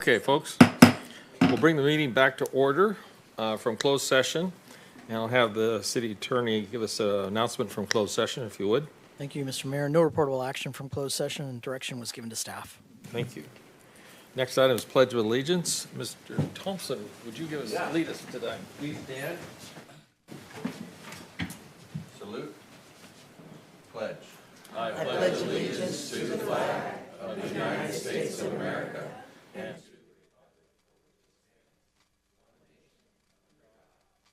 Okay, folks, we'll bring the meeting back to order from closed session, and I'll have the city attorney give us an announcement from closed session, if you would. Thank you, Mr. Mayor. No reportable action from closed session, and direction was given to staff. Thank you. Next item is Pledge of Allegiance. Mr. Thompson, would you lead us today? Please stand. Salute. Pledge. I pledge allegiance to the flag of the United States of America and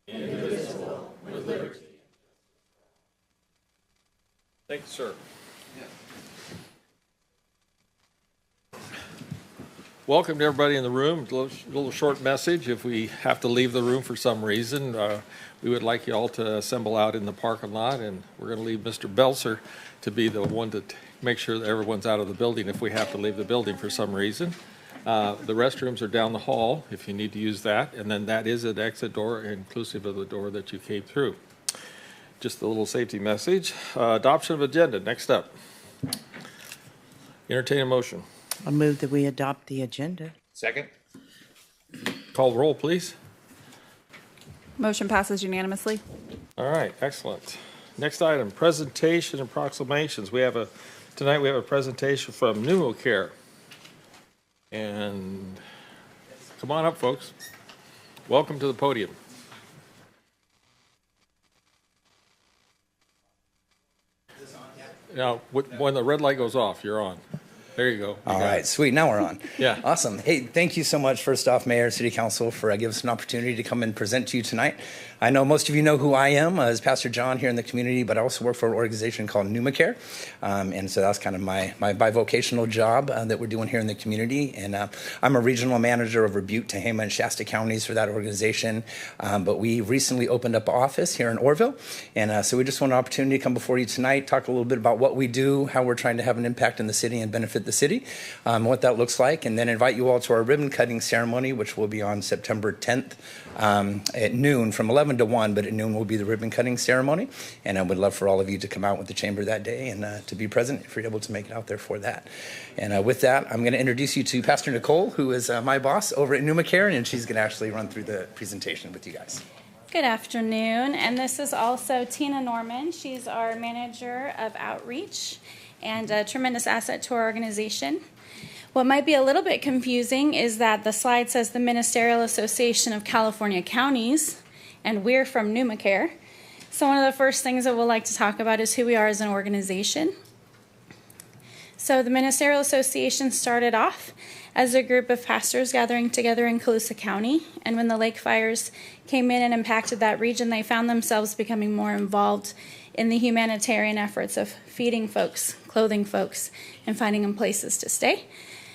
indivisible with liberty. Thank you, sir. Welcome to everybody in the room. A little short message. If we have to leave the room for some reason, we would like you all to assemble out in the parking lot, and we're going to leave Mr. Belser to be the one to make sure that everyone's out of the building if we have to leave the building for some reason. The restrooms are down the hall if you need to use that, and then that is an exit door inclusive of the door that you came through. Just a little safety message. Adoption of agenda. Next up. Entertain a motion. I move that we adopt the agenda. Second. Call the roll, please. Motion passes unanimously. All right, excellent. Next item, presentation and proclamations. Tonight we have a presentation from PneumoCare. And come on up, folks. Welcome to the podium. Now, when the red light goes off, you're on. There you go. All right, sweet. Now we're on. Yeah. Awesome. Hey, thank you so much, first off, Mayor, City Council, for giving us an opportunity to come and present to you tonight. I know most of you know who I am as Pastor John here in the community, but I also work for an organization called PneumoCare. And so that's kind of my bivocational job that we're doing here in the community. And I'm a regional manager over Butte, Tehama, and Shasta counties for that organization. But we recently opened up an office here in Orrville. And so we just want an opportunity to come before you tonight, talk a little bit about what we do, how we're trying to have an impact in the city and benefit the city, what that looks like, and then invite you all to our ribbon cutting ceremony, which will be on September 10th at noon from 11 to 1, but at noon will be the ribbon cutting ceremony. And I would love for all of you to come out with the chamber that day and to be present if you're able to make it out there for that. And with that, I'm going to introduce you to Pastor Nicole, who is my boss over at PneumoCare, and she's going to actually run through the presentation with you guys. Good afternoon, and this is also Tina Norman. She's our manager of outreach and a tremendous asset to our organization. What might be a little bit confusing is that the slide says the Ministerial Association of California Counties, and we're from PneumoCare. So one of the first things that we'll like to talk about is who we are as an organization. So the Ministerial Association started off as a group of pastors gathering together in Colusa County, and when the lake fires came in and impacted that region, they found themselves becoming more involved in the humanitarian efforts of feeding folks, clothing folks, and finding them places to stay.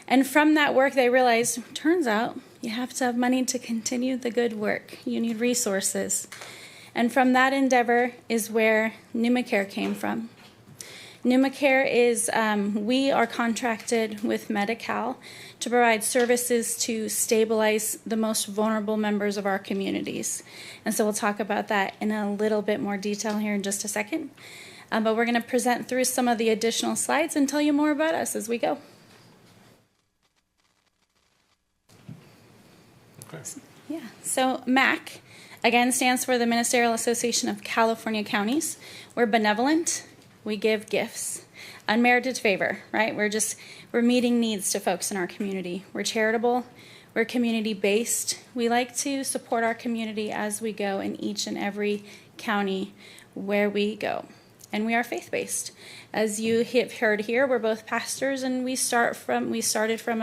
And from that work, they realized, turns out, you have to have money to continue the good work. You need resources. And from that endeavor is where PneumoCare came from. PneumoCare is, we are contracted with Medi-Cal to provide services to stabilize the most vulnerable members of our communities. And so we'll talk about that in a little bit more detail here in just a second. But we're going to present through some of the additional slides and tell you more about us as we go. Okay. Yeah, so MAC, again, stands for the Ministerial Association of California Counties. We're benevolent. We give gifts. Unmerited favor, right? We're meeting needs to folks in our community. We're charitable. We're community-based. We like to support our community as we go in each and every county where we go. And we are faith-based. As you have heard here, we're both pastors, and we started from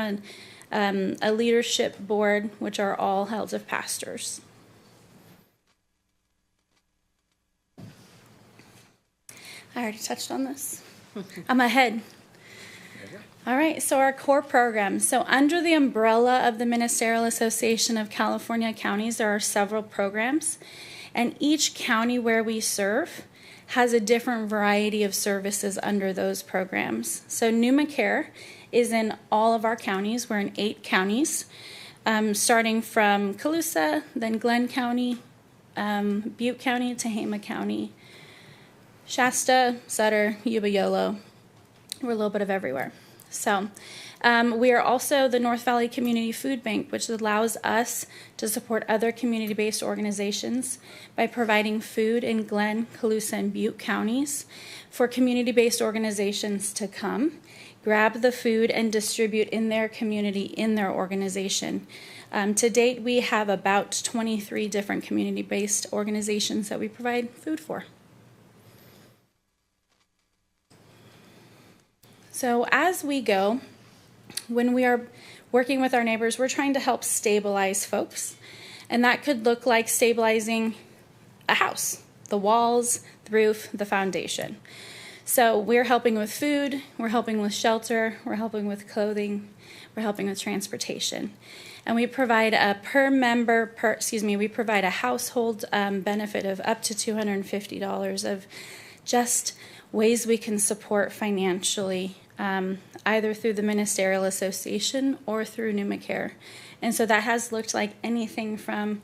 a leadership board, which are all held of pastors. I already touched on this. I'm ahead. All right, so our core programs. So under the umbrella of the Ministerial Association of California Counties, there are several programs, and each county where we serve has a different variety of services under those programs. So PneumoCare is in all of our counties. We're in 8 counties, starting from Colusa, then Glenn County, Butte County, Tehama County, Shasta, Sutter, Yuba Yolo. We're a little bit of everywhere. So We are also the North Valley Community Food Bank, which allows us to support other community-based organizations by providing food in Glenn, Colusa, and Butte counties for community-based organizations to come, grab the food, and distribute in their community, in their organization. To date, we have about 23 different community-based organizations that we provide food for. So as we go, when we are working with our neighbors, we're trying to help stabilize folks. And that could look like stabilizing a house, the walls, the roof, the foundation. So we're helping with food, we're helping with shelter, we're helping with clothing, we're helping with transportation. And we provide a we provide a household benefit of up to $250 of just ways we can support financially, either through the Ministerial Association or through NumaCare. And so that has looked like anything from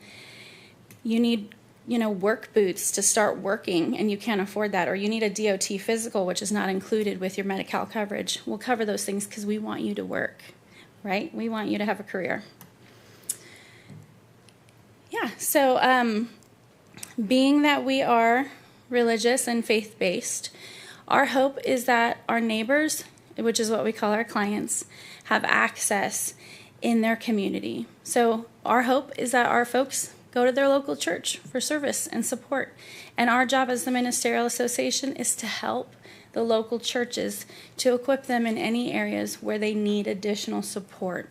you need work boots to start working and you can't afford that, or you need a DOT physical, which is not included with your Medi-Cal coverage. We'll cover those things because we want you to work, right? We want you to have a career. Yeah, so being that we are religious and faith-based, our hope is that our neighbors, which is what we call our clients, have access in their community. So our hope is that our folks go to their local church for service and support. And our job as the Ministerial Association is to help the local churches to equip them in any areas where they need additional support.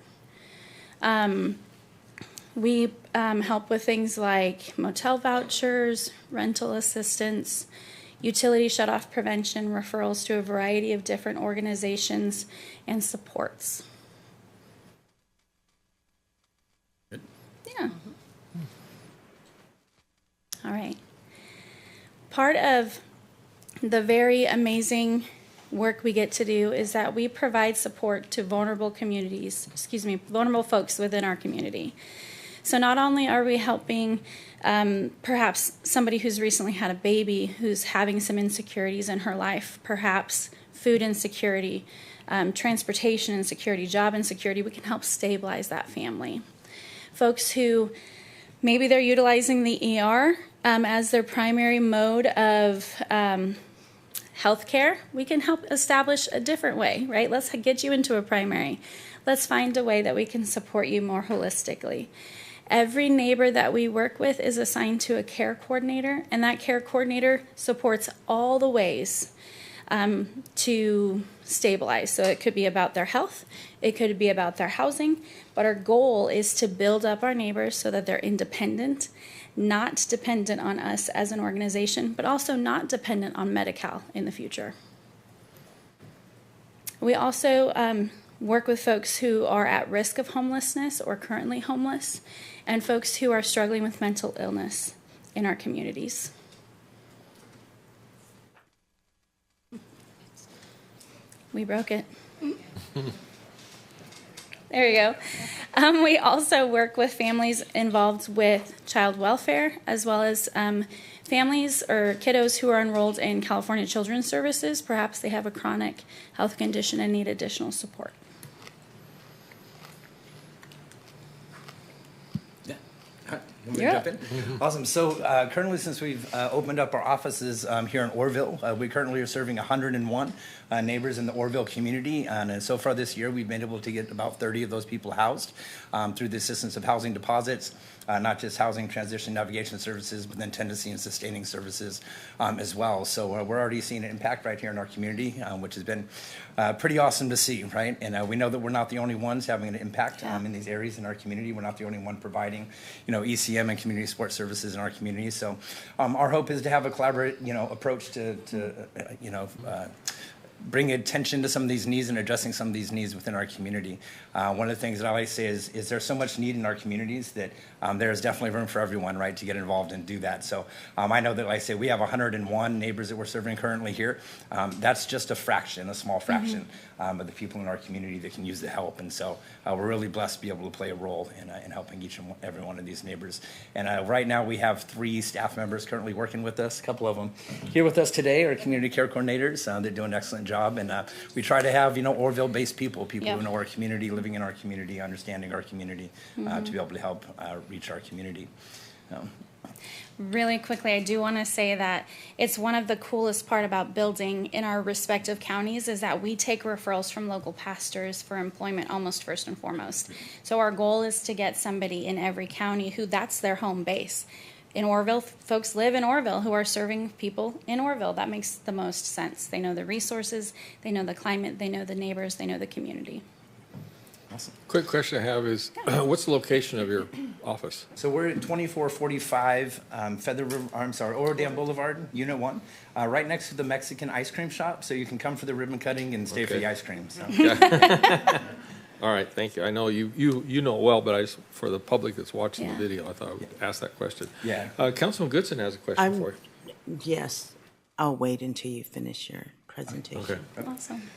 We help with things like motel vouchers, rental assistance, utility shutoff prevention, referrals to a variety of different organizations and supports. Good. Yeah. All right. Part of the very amazing work we get to do is that we provide support to vulnerable folks within our community. So not only are we helping perhaps somebody who's recently had a baby who's having some insecurities in her life, perhaps food insecurity, transportation insecurity, job insecurity, we can help stabilize that family. Folks who maybe they're utilizing the ER as their primary mode of healthcare, we can help establish a different way, right? Let's get you into a primary. Let's find a way that we can support you more holistically. Every neighbor that we work with is assigned to a care coordinator, and that care coordinator supports all the ways to stabilize. So it could be about their health, it could be about their housing, but our goal is to build up our neighbors so that they're independent, not dependent on us as an organization, but also not dependent on Medi-Cal in the future. We also work with folks who are at risk of homelessness or currently homeless, and folks who are struggling with mental illness in our communities. We broke it. There you go. We also work with families involved with child welfare, as well as families or kiddos who are enrolled in California Children's Services. Perhaps they have a chronic health condition and need additional support. You're jump in? Awesome. So currently, since we've opened up our offices here in Orrville, we currently are serving 101 neighbors in the Orrville community. And so far this year, we've been able to get about 30 of those people housed through the assistance of housing deposits, not just housing transition navigation services, but then tenancy and sustaining services as well. So we're already seeing an impact right here in our community, which has been pretty awesome to see, right? And we know that we're not the only ones having an impact in these areas in our community. We're not the only one providing, ECM and community support services in our community. So our hope is to have a collaborative, approach to bring attention to some of these needs and addressing some of these needs within our community. One of the things that I like to say is there's so much need in our communities that there's definitely room for everyone, right, to get involved and do that. So I know that, like I say, we have 101 neighbors that we're serving currently here. That's just a small fraction of the people in our community that can use the help. And so we're really blessed to be able to play a role in helping each and every one of these neighbors. And right now we have 3 staff members currently working with us. A couple of them here with us today are community care coordinators. They're doing an excellent job job. And we try to have, Orville-based people Yeah. who know our community, living in our community, understanding our community, to be able to help reach our community. Really quickly, I do want to say that it's one of the coolest part about building in our respective counties is that we take referrals from local pastors for employment almost first and foremost. So our goal is to get somebody in every county who that's their home base. In Orville, folks live in Orville who are serving people in Orville. That makes the most sense. They know the resources, they know the climate, they know the neighbors, they know the community. Awesome. Quick question I have is, what's the location of your office? So we're at 2445 Oro Dam Boulevard, Unit 1, right next to the Mexican ice cream shop. So you can come for the ribbon cutting and stay for Okay. the ice cream. So. All right, thank you. I know you know it well, but for the public that's watching the Yeah. video, I thought I would ask that question. Yeah. Councilman Goodson has a question for you. Yes, I'll wait until you finish your presentation. Okay. Awesome.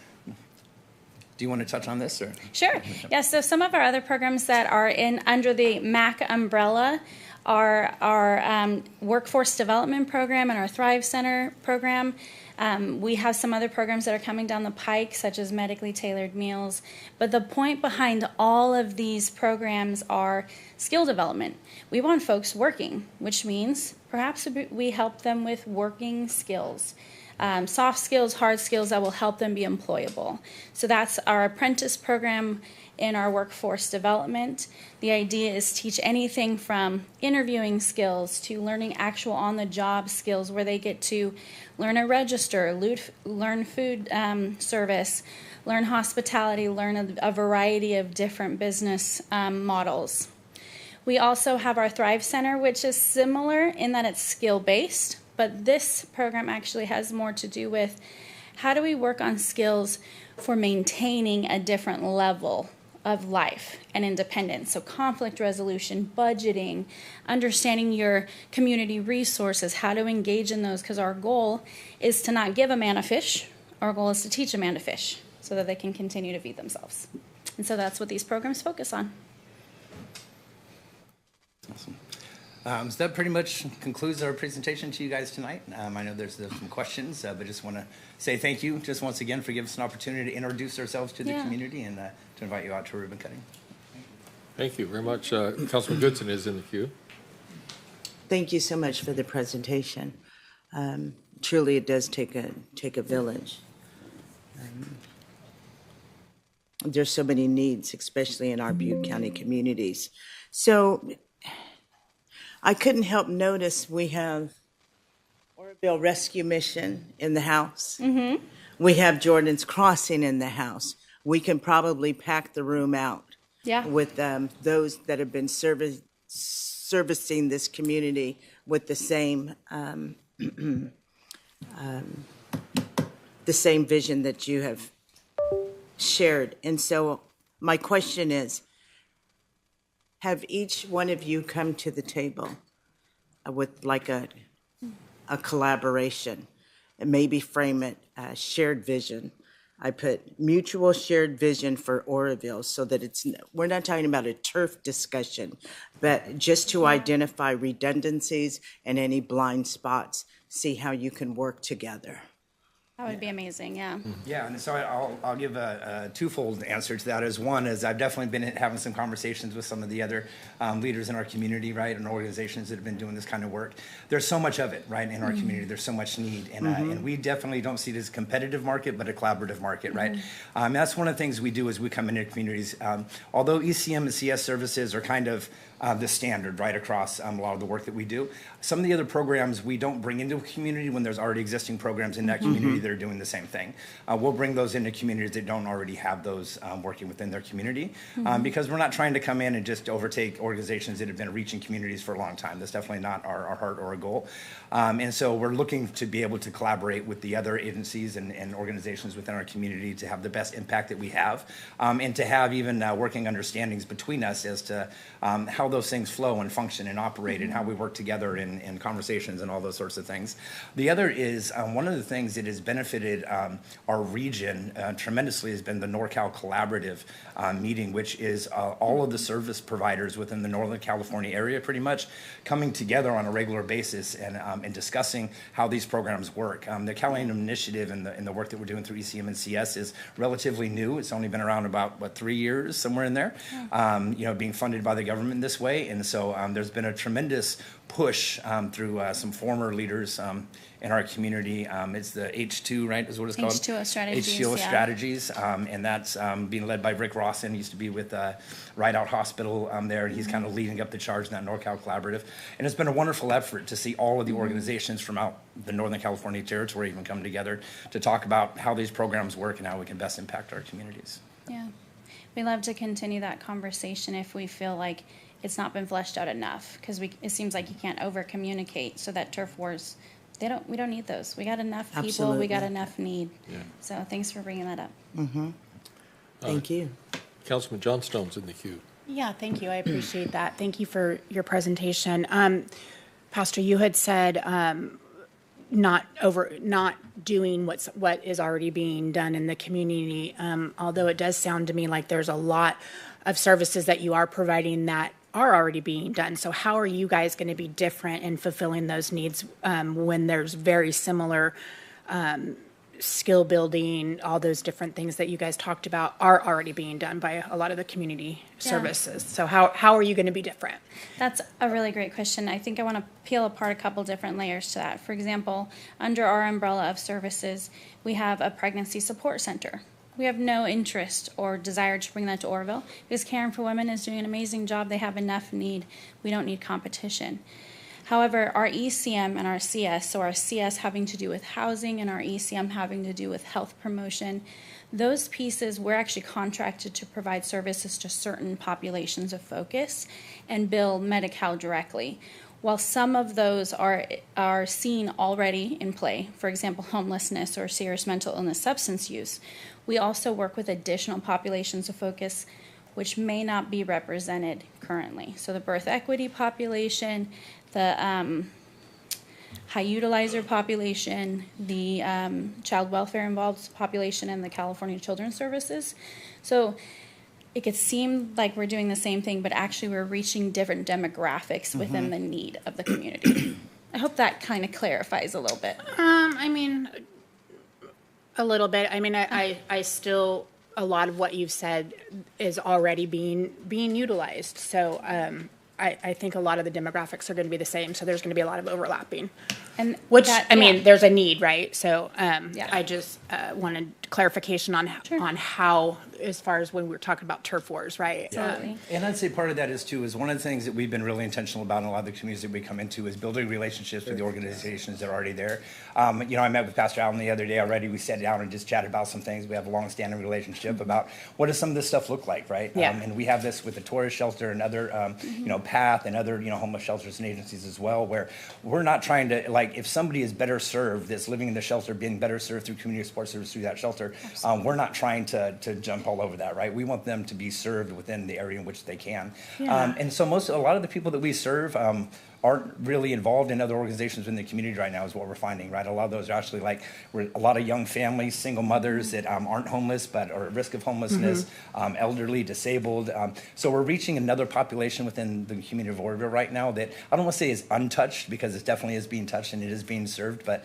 Do you want to touch on this, or? Sure. Yeah, so some of our other programs that are under the MAC umbrella are our workforce development program and our Thrive Center program. We have some other programs that are coming down the pike, such as medically tailored meals. But the point behind all of these programs are skill development. We want folks working, which means perhaps we help them with working skills. Soft skills, hard skills that will help them be employable. So that's our apprentice program in our workforce development. The idea is to teach anything from interviewing skills to learning actual on-the-job skills where they get to learn a register, learn food service, learn hospitality, learn a variety of different business models. We also have our Thrive Center, which is similar in that it's skill-based. But this program actually has more to do with how do we work on skills for maintaining a different level of life and independence. So conflict resolution, budgeting, understanding your community resources, how to engage in those, because our goal is to not give a man a fish. Our goal is to teach a man to fish so that they can continue to feed themselves. And so that's what these programs focus on. Awesome. So that pretty much concludes our presentation to you guys tonight. I know there's some questions, but just want to say thank you just once again for giving us an opportunity to introduce ourselves to the community and to invite you out to ribbon cutting. Thank you very much. Councilman Goodson is in the queue. Thank you so much for the presentation. Truly, it does take a village. There's so many needs, especially in our Butte County communities. So I couldn't help notice we have Oroville Rescue Mission in the house. Mm-hmm. We have Jordan's Crossing in the house. We can probably pack the room out with those that have been servicing this community with the same vision that you have shared. And so my question is, have each one of you come to the table with like a collaboration and maybe frame it shared vision? I put mutual shared vision for Oroville so that we're not talking about a turf discussion, but just to identify redundancies and any blind spots, see how you can work together. That would be amazing, yeah. Yeah, and so I'll give a twofold answer to that. As one is I've definitely been having some conversations with some of the other leaders in our community, right, and organizations that have been doing this kind of work. There's so much of it, right, in our community. There's so much need, and we definitely don't see it as a competitive market, but a collaborative market, right? That's one of the things we do as we come into communities. Although ECM and CS services are kind of the standard right across a lot of the work that we do. Some of the other programs we don't bring into a community when there's already existing programs in that community that are doing the same thing. We'll bring those into communities that don't already have those working within their community because we're not trying to come in and just overtake organizations that have been reaching communities for a long time. That's definitely not our heart or our goal. And so we're looking to be able to collaborate with the other agencies and organizations within our community to have the best impact that we have and to have even working understandings between us as to how those things flow and function and operate and how we work together in conversations and all those sorts of things. The other is one of the things that has benefited benefited our region tremendously has been the NorCal Collaborative meeting, which is all of the service providers within the Northern California area pretty much coming together on a regular basis and discussing how these programs work. The California Initiative and the work that we're doing through ECM and CS is relatively new. It's only been around about, 3 years, somewhere in there, being funded by the government this way. And so there's been a tremendous push through some former leaders in our community. It's the H2, right, is what it's called? H2O strategies, H2O yeah. strategies, and that's being led by Rick Rawson. He used to be with Rideout Hospital there, and he's kind of leading up the charge in that NorCal Collaborative. And it's been a wonderful effort to see all of the organizations from out the Northern California territory even come together to talk about how these programs work and how we can best impact our communities. Yeah. We love to continue that conversation if we feel like it's not been fleshed out enough, because it seems like you can't over communicate, so that turf wars, we don't need those. We got enough people, we got Absolutely. enough need. So thanks for bringing that up. Thank you. Councilman Johnstone's in the queue. Yeah, thank you. I appreciate that. Thank you for your presentation. Pastor, you had said not doing what is already being done in the community. Although it does sound to me like there's a lot of services that you are providing that are already being done. So how are you guys going to be different in fulfilling those needs when there's very similar skill building, all those different things that you guys talked about are already being done by a lot of the community services? So how are you going to be different? That's a really great question. I think I want to peel apart a couple different layers to that. For example, under our umbrella of services, we have a pregnancy support center. We have no interest or desire to bring that to Oroville because Caring for Women is doing an amazing job. They have enough need. We don't need competition. However, our ECM and our CS, so our CS having to do with housing and our ECM having to do with health promotion, those pieces, we're actually contracted to provide services to certain populations of focus and bill Medi-Cal directly. While some of those are seen already in play, for example, homelessness or serious mental illness, substance use, we also work with additional populations of focus which may not be represented currently. So the birth equity population, the high utilizer population, the child welfare involved population, and the California Children's Services. So it could seem like we're doing the same thing, but actually we're reaching different demographics within the need of the community. I hope that kind of clarifies a little bit. I mean, a little bit. I mean, I still, a lot of what you've said is already being utilized. So I think a lot of the demographics are going to be the same. So there's going to be a lot of overlapping. And Which, that- I mean, yeah. there's a need, right? So Yeah. I just wanted clarification on how, as far as when we were talking about turf wars, right? Absolutely. And I'd say part of that is one of the things that we've been really intentional about in a lot of the communities that we come into is building relationships with the organizations that are already there. I met with Pastor Allen the other day already. We sat down and just chatted about some things. We have a long-standing relationship about what does some of this stuff look like, right? Yeah. And we have this with the Torres Shelter and other, PATH and other, homeless shelters and agencies as well, where we're not trying to, if somebody is better served, that's living in the shelter, being better served through community support service through that shelter, we're not trying to jump all over that, right? We want them to be served within the area in which they can. Yeah. And so a lot of the people that we serve aren't really involved in other organizations in the community right now is what we're finding, right? A lot of those are actually we're a lot of young families, single mothers that aren't homeless but are at risk of homelessness, elderly, disabled. So we're reaching another population within the community of Oroville right now that I don't want to say is untouched because it definitely is being touched and it is being served, but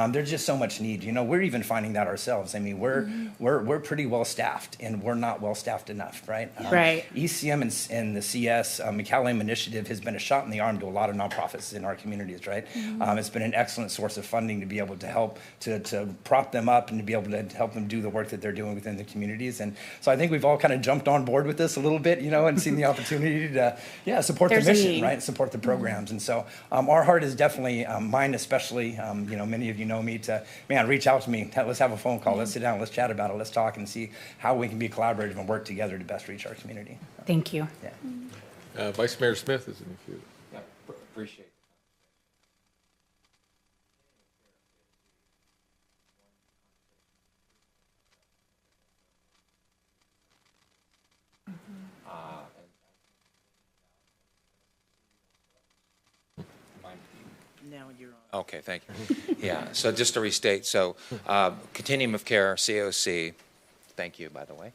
there's just so much need. We're even finding that ourselves. I mean, we're pretty well staffed and we're not well staffed enough, right? Right. ECM and the CS McCallum Initiative has been a shot in the arm to a lot of nonprofits in our communities, right? It's been an excellent source of funding to be able to help to prop them up and to be able to help them do the work that they're doing within the communities. And so I think we've all kind of jumped on board with this a little bit, and seen the opportunity to, support There's the a mission, need. right? Support the programs. And so our heart is definitely, mine especially, many of you know me reach out to me. Let's have a phone call. Let's sit down. Let's chat about it. Let's talk and see how we can be collaborative and work together to best reach our community. Thank you. Yeah. Vice Mayor Smith is in the queue. Appreciate it. Now you're on. Okay, thank you. Yeah, so just to restate, so Continuum of Care, COC, thank you, by the way.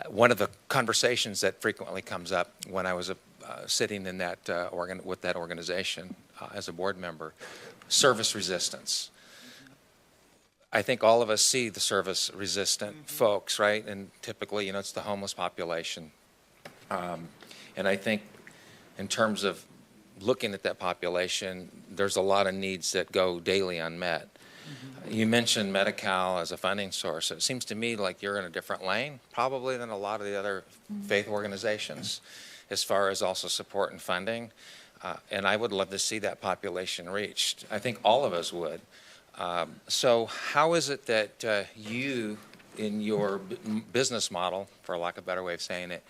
One of the conversations that frequently comes up when I was sitting in that with that organization as a board member, service resistance. I think all of us see the service resistant folks, right? And typically, it's the homeless population. And I think in terms of looking at that population, there's a lot of needs that go daily unmet. You mentioned Medi-Cal as a funding source. It seems to me like you're in a different lane probably than a lot of the other faith organizations as far as also support and funding. And I would love to see that population reached. I think all of us would. So how is it that you, in your business model, for lack of a better way of saying it,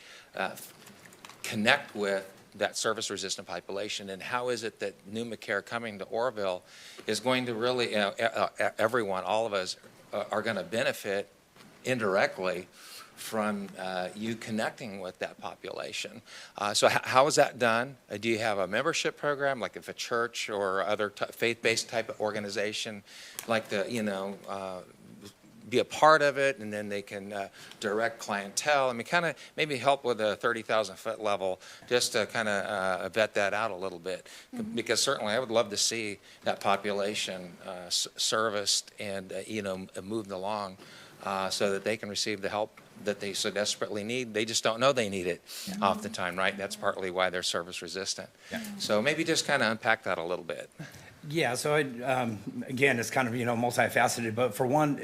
connect with that service-resistant population, and how is it that NumaCare coming to Oroville is going to really, everyone, all of us, are going to benefit indirectly from you connecting with that population. So how is that done? Do you have a membership program, like if a church or other faith-based type of organization, like be a part of it, and then they can direct clientele? I mean, kind of maybe help with a 30,000-foot level, just to kind of vet that out a little bit, because certainly I would love to see that population serviced and moved along so that they can receive the help that they so desperately need. They just don't know they need it off the time, right? That's partly why they're service resistant. Yeah. So maybe just kind of unpack that a little bit. Yeah, so again, it's kind of, multifaceted, but for one,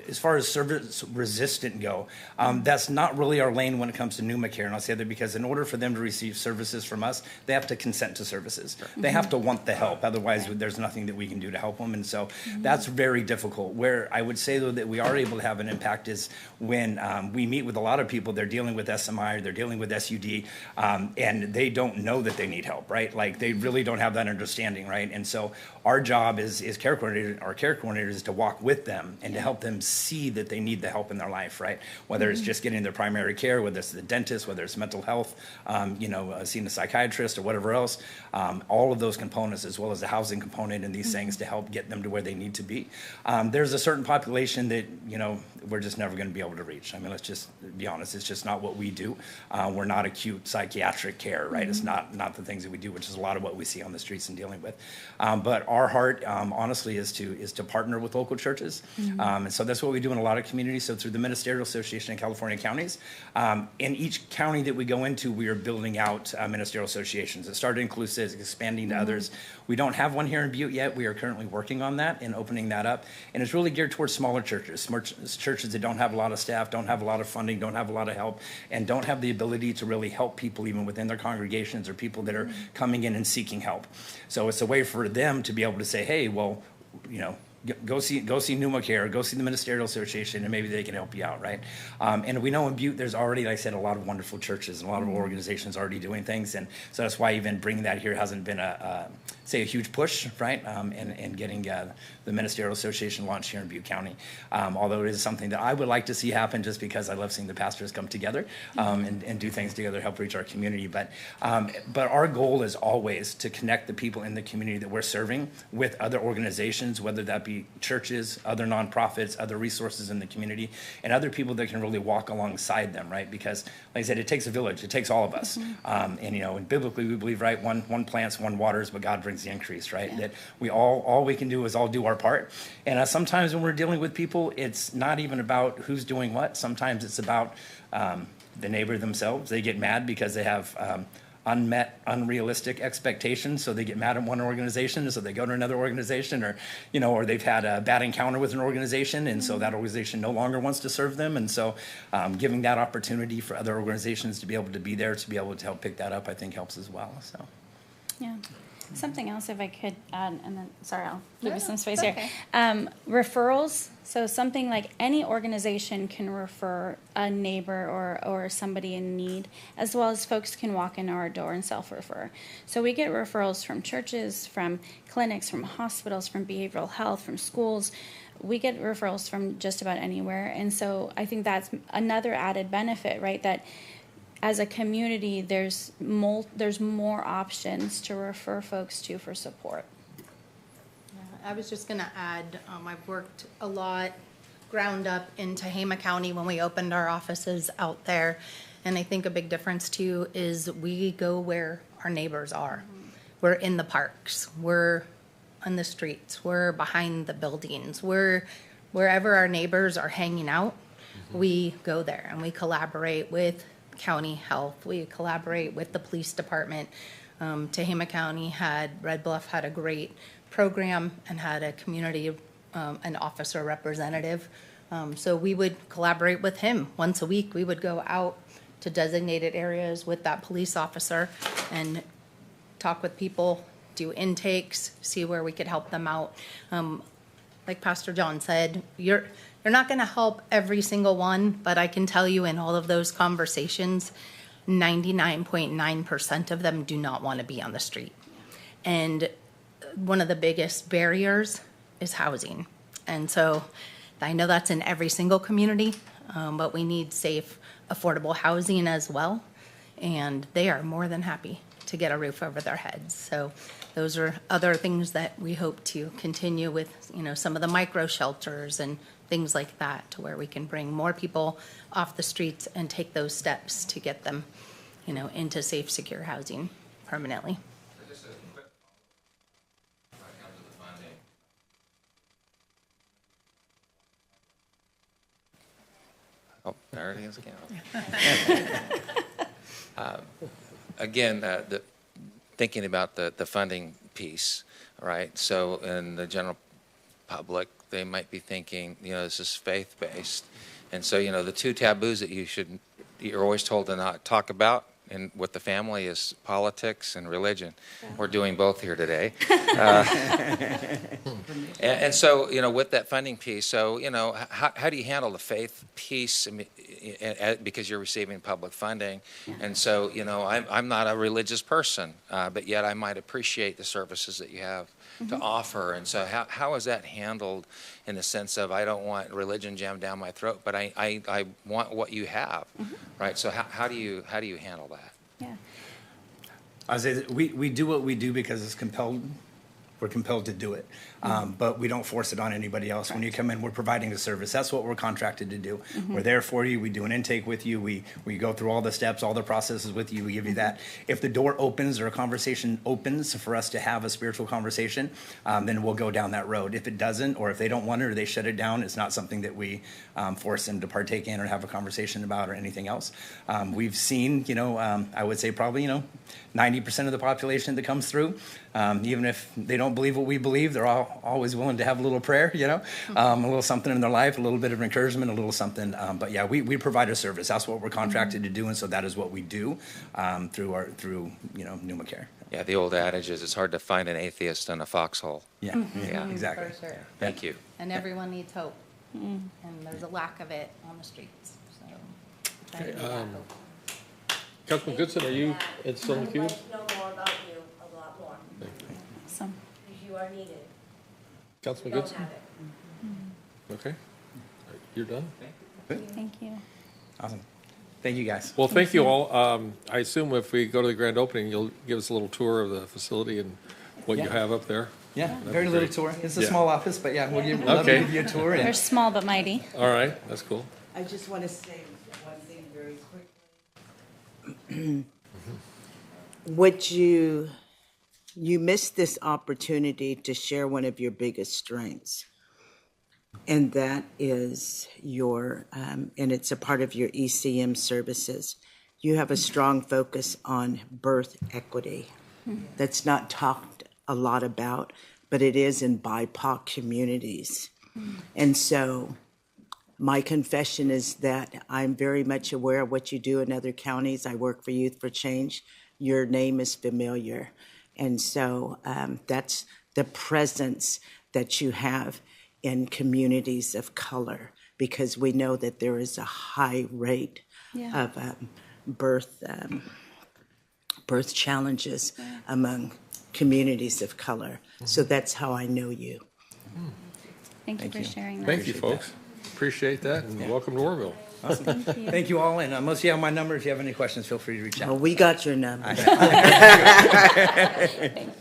as far as service resistant go, that's not really our lane when it comes to NumaCare. And I'll say that because in order for them to receive services from us, they have to consent to services. Sure. They have to want the help. Otherwise, there's nothing that we can do to help them. And so that's very difficult. Where I would say, though, that we are able to have an impact is when we meet with a lot of people, they're dealing with SMI, or they're dealing with SUD, and they don't know that they need help, right? Like, they really don't have that understanding, right? And so our job as care coordinators is to walk with them and to help them see that they need the help in their life, right? Whether it's just getting their primary care, whether it's the dentist, whether it's mental health, seeing a psychiatrist or whatever else, all of those components, as well as the housing component and these things, to help get them to where they need to be. There's a certain population that, we're just never going to be able to reach. I mean, let's just be honest. It's just not what we do. We're not acute psychiatric care, right? It's not the things that we do, which is a lot of what we see on the streets and dealing with. But our heart, honestly, is to partner with local churches. And so that's what we do in a lot of communities. So through the Ministerial Association of California Counties, in each county that we go into, we are building out ministerial associations. It started in Colusa, it's expanding to others. We don't have one here in Butte yet. We are currently working on that and opening that up. And it's really geared towards smaller churches, churches that don't have a lot of staff, don't have a lot of funding, don't have a lot of help, and don't have the ability to really help people even within their congregations, or people that are coming in and seeking help. So it's a way for them to be able to say, hey, well, go see NumaCare, go see the Ministerial Association, and maybe they can help you out, right? And we know in Butte there's already, like I said, a lot of wonderful churches and a lot of organizations already doing things, and so that's why even bringing that here hasn't been a huge push, right? And getting the Ministerial Association launched here in Butte County, although it is something that I would like to see happen, just because I love seeing the pastors come together and do things together to help reach our community. But our goal is always to connect the people in the community that we're serving with other organizations, whether that be churches, other nonprofits, other resources in the community, and other people that can really walk alongside them, right? Because, like I said, it takes a village. It takes all of us. And biblically we believe, right, one plants, one waters, but God brings the increase, right? Yeah. That we all we can do is all do our part. And sometimes when we're dealing with people, it's not even about who's doing what. Sometimes it's about the neighbor themselves. They get mad because they have unmet, unrealistic expectations, so they get mad at one organization, so they go to another organization, or they've had a bad encounter with an organization, and so that organization no longer wants to serve them. And so giving that opportunity for other organizations to be able to be there, to be able to help pick that up, I think helps as well. So Yeah. Something else, if I could add, and then, sorry, I'll give you some space it's here. okay. Referrals. So something like any organization can refer a neighbor or somebody in need, as well as folks can walk in our door and self-refer. So we get referrals from churches, from clinics, from hospitals, from behavioral health, from schools. We get referrals from just about anywhere. And so I think that's another added benefit, right? That as a community, there's more options to refer folks to for support. I was just going to add, I've worked a lot ground up in Tehama County when we opened our offices out there. And I think a big difference too is we go where our neighbors are. We're in the parks, we're on the streets, we're behind the buildings, we're wherever our neighbors are hanging out, we go there and we collaborate with county health, we collaborate with the police department. Tehama County Red Bluff had a great program and had a community, an officer representative. So we would collaborate with him once a week. We would go out to designated areas with that police officer and talk with people, do intakes, see where we could help them out. Like Pastor John said, you're not going to help every single one, but I can tell you in all of those conversations, 99.9% of them do not want to be on the street. And one of the biggest barriers is housing. And so I know that's in every single community, but we need safe, affordable housing as well. And they are more than happy to get a roof over their heads. So those are other things that we hope to continue with, some of the micro shelters and things like that, to where we can bring more people off the streets and take those steps to get them, into safe, secure housing permanently. Just a quick when it comes to the funding. Oh, there it is again. Again, thinking about the funding piece, right? So in the general public, they might be thinking, this is faith-based. And so, the two taboos that you're always told to not talk about with the family is politics and religion. We're doing both here today. And so, with that funding piece, so, how do you handle the faith piece? I mean, because you're receiving public funding. And so, I'm not a religious person, but yet I might appreciate the services that you have to offer. And so how is that handled in the sense of, I don't want religion jammed down my throat, but I want what you have, right? So how do you handle that? Yeah. I say that we do what we do because it's compelled. We're compelled to do it, but we don't force it on anybody else. When you come in, we're providing a service. That's what we're contracted to do. We're there for you. We do an intake with you. We go through all the steps, all the processes with you. We give you that. If the door opens or a conversation opens for us to have a spiritual conversation, then we'll go down that road. If it doesn't, or if they don't want it or they shut it down, it's not something that we force them to partake in or have a conversation about or anything else. We've seen, I would say probably, 90% of the population that comes through, even if they don't believe what we believe, they're always willing to have a little prayer, a little something in their life, a little bit of encouragement, a little something. But yeah, we provide a service. That's what we're contracted to do, and so that is what we do through NumaCare. Yeah, the old adage is it's hard to find an atheist in a foxhole. Yeah, yeah, exactly. For sure. Thank you. And everyone needs hope. And there's a lack of it on the streets. So trying to give that hope. Councilman Goodson, are you still in the queue? I'd like to know more about you a lot more, Awesome. because you are needed. Councilman You don't Goodson? have it. Okay. You're done? Thank you. Awesome. Thank you, guys. Well, thank you all. I assume if we go to the grand opening, you'll give us a little tour of the facility and what you Yeah. have up there. Yeah, That'd very be little great. tour. It's a Yeah. small office, but yeah, we'll love to Okay. give you a tour. They're And small but mighty. All right, that's cool. I just want to say one thing very quickly. What you missed this opportunity to share one of your biggest strengths, and that is your, and it's a part of your ECM services. You have a strong focus on birth equity. That's not talked a lot about, but it is in BIPOC communities. And so my confession is that I'm very much aware of what you do in other counties. I work for Youth for Change. Your name is familiar. And so that's the presence that you have in communities of color, because we know that there is a high rate of birth challenges among communities of color. So that's how I know you. Thank you for sharing that. Thank you, folks. Appreciate that, and welcome to Orville. Thank you all, and most of you have my number. If you have any questions, feel free to reach Oh, out. we got your number. Thank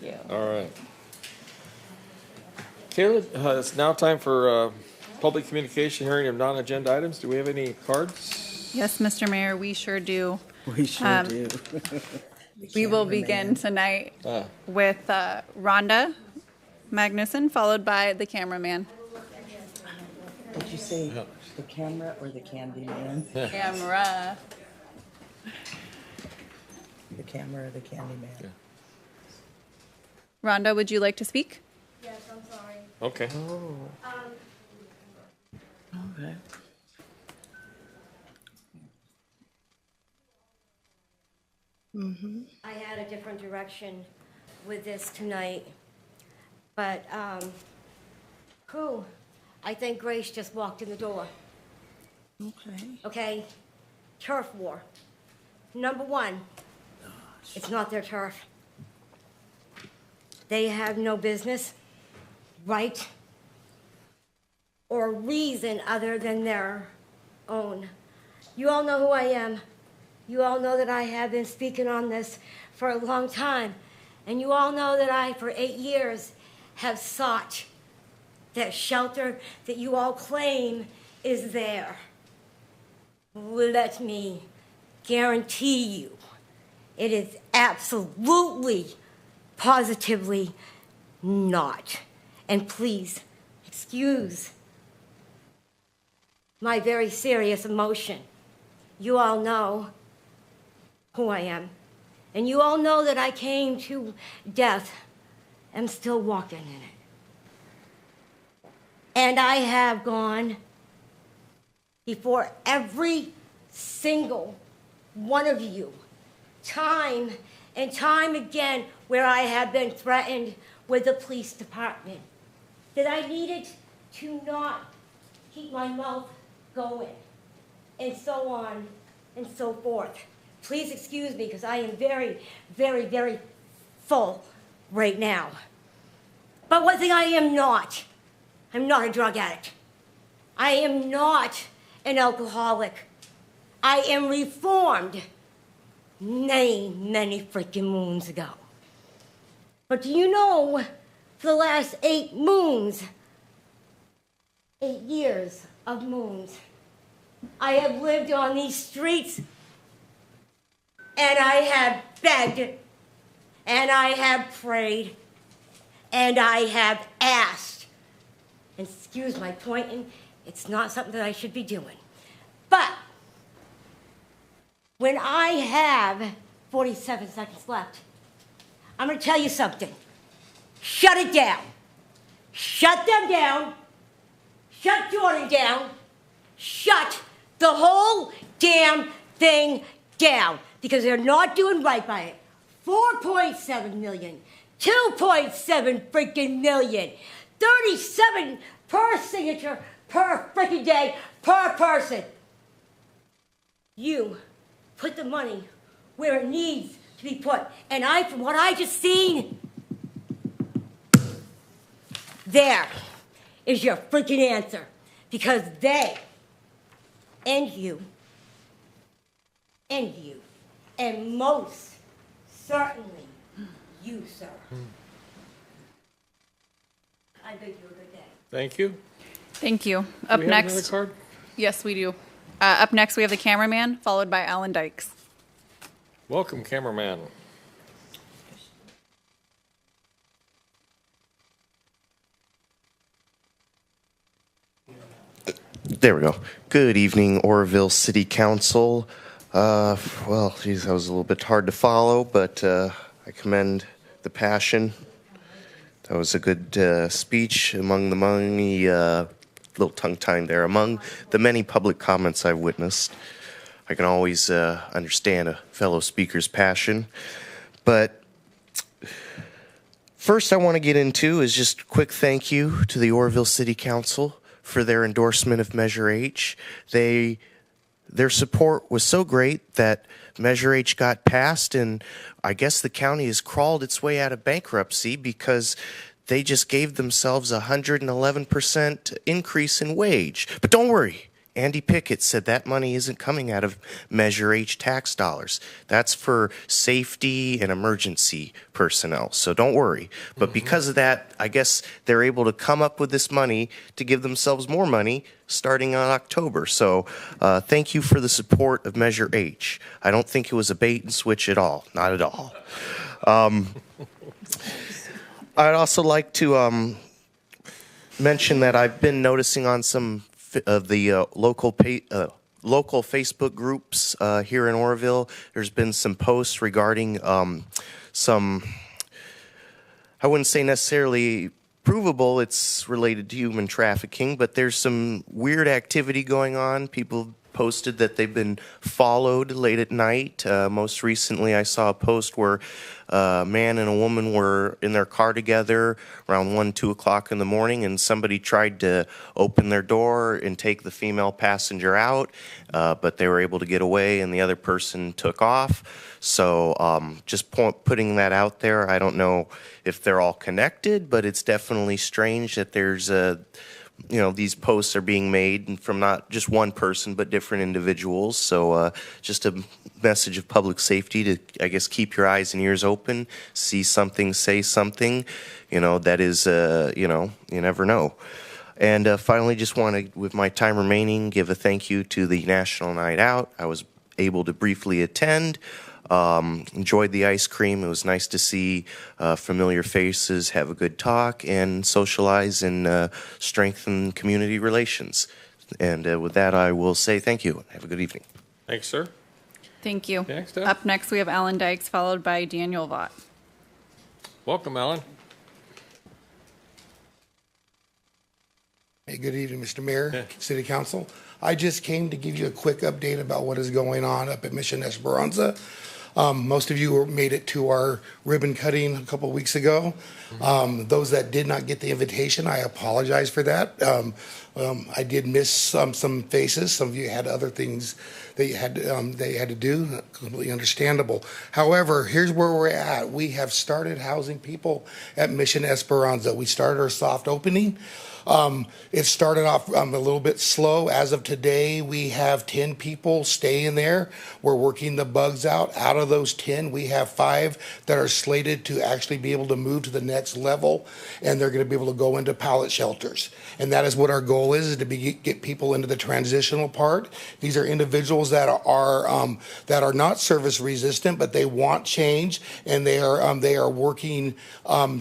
you. All right. Caleb, it's now time for public communication hearing of non-agenda items. Do we have any cards? Yes, Mr. Mayor, we sure do. We sure do. We will begin tonight with Rhonda Magnuson, followed by the cameraman. Did you say the camera or the candy man? Camera. The camera or the candy man? Rhonda, would you like to speak? Yes, I'm sorry. Okay. Okay. I had a different direction with this tonight, but, I think Grace just walked in the door, Okay. okay? Turf war. Number one, it's not their turf. They have no business, right, or reason other than their own. You all know who I am. You all know that I have been speaking on this for a long time. And you all know that I, for 8 years, have sought that shelter that you all claim is there. Let me guarantee you, it is absolutely, positively not. And please, excuse my very serious emotion. You all know who I am. And you all know that I came to death and still walking in it. And I have gone before every single one of you, time and time again, where I have been threatened with the police department, that I needed to not keep my mouth going, and so on and so forth. Please excuse me, because I am very, very, very full right now. But one thing I am not, I'm not a drug addict. I am not an alcoholic. I am reformed many, many freaking moons ago. But do you know, for the last 8 moons, 8 years of moons, I have lived on these streets, and I have begged, and I have prayed, and I have asked. And excuse my pointing, it's not something that I should be doing. But when I have 47 seconds left, I'm going to tell you something. Shut it down. Shut them down. Shut Jordan down. Shut the whole damn thing down, because they're not doing right by it. 4.7 million, 2.7 freaking million, 37 per signature per freaking day per person. You put the money where it needs to be put. And I, from what I just seen, there is your freaking answer. Because they, and you, and most certainly you, sir. I bid you a good day. Thank you. Thank you. Up Do we have next. another card? Yes, we do. Up next, we have the cameraman, followed by Alan Dykes. Welcome, cameraman. There we go. Good evening, Oroville City Council. Well, geez, that was a little bit hard to follow, but I commend the passion. That was a good speech among the many, little tongue-tied there, among the many public comments I've witnessed. I can always understand a fellow speaker's passion. But first I want to get into is just a quick thank you to the Oroville City Council for their endorsement of Measure H. Their support was so great that Measure H got passed, and I guess the county has crawled its way out of bankruptcy because they just gave themselves a 111% increase in wage. But don't worry. Andy Pickett said that money isn't coming out of Measure H tax dollars. That's for safety and emergency personnel. So don't worry. But because of that, I guess they're able to come up with this money to give themselves more money starting on October. So thank you for the support of Measure H. I don't think it was a bait and switch at all. Not at all. I'd also like to mention that I've been noticing on some of the local Facebook groups here in Oroville, there's been some posts regarding some, I wouldn't say necessarily provable, it's related to human trafficking, but there's some weird activity going on. People posted that they've been followed late at night. Most recently, I saw a post where a man and a woman were in their car together around 1, 2 o'clock in the morning, and somebody tried to open their door and take the female passenger out, but they were able to get away, and the other person took off. So just putting that out there. I don't know if they're all connected, but it's definitely strange that there's these posts are being made from not just one person, but different individuals. So just a message of public safety to, I guess, keep your eyes and ears open, see something, say something, that is, you never know. And finally, just want to, with my time remaining, give a thank you to the National Night Out. I was able to briefly attend. Enjoyed the ice cream. It was nice to see familiar faces, have a good talk, and socialize and strengthen community relations. And with that, I will say thank you. Have a good evening. Thanks, sir. Thank you. Next Up next, we have Alan Dykes, followed by Daniel Vaught. Welcome, Alan. Hey, good evening, Mr. Mayor, City Council. I just came to give you a quick update about what is going on up at Mission Esperanza. Most of you made it to our ribbon cutting a couple of weeks ago. Those that did not get the invitation, I apologize for that. I did miss some faces. Some of you had other things that you had they had to do. Completely understandable. However, here's where we're at. We have started housing people at Mission Esperanza. We started our soft opening. It started off a little bit slow. As of today, we have 10 people staying there. We're working the bugs out. Out of those 10, we have 5 that are slated to actually be able to move to the next level, and they're going to be able to go into pallet shelters. And that is what our goal is to get people into the transitional part. These are individuals that are not service resistant, but they want change, and they are working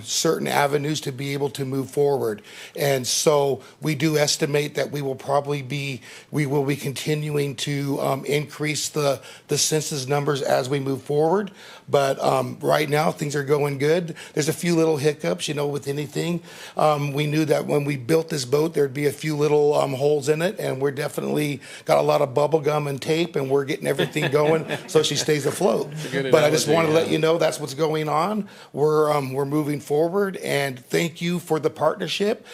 certain avenues to be able to move forward. And so we do estimate that we will be continuing to increase the census numbers as we move forward. But right now things are going good. There's a few little hiccups, with anything. We knew that when we built this boat, there'd be a few little holes in it, and we're definitely got a lot of bubble gum and tape, and we're getting everything going so she stays afloat. But I just want to let you know that's what's going on. We're moving forward, and thank you for the partnership.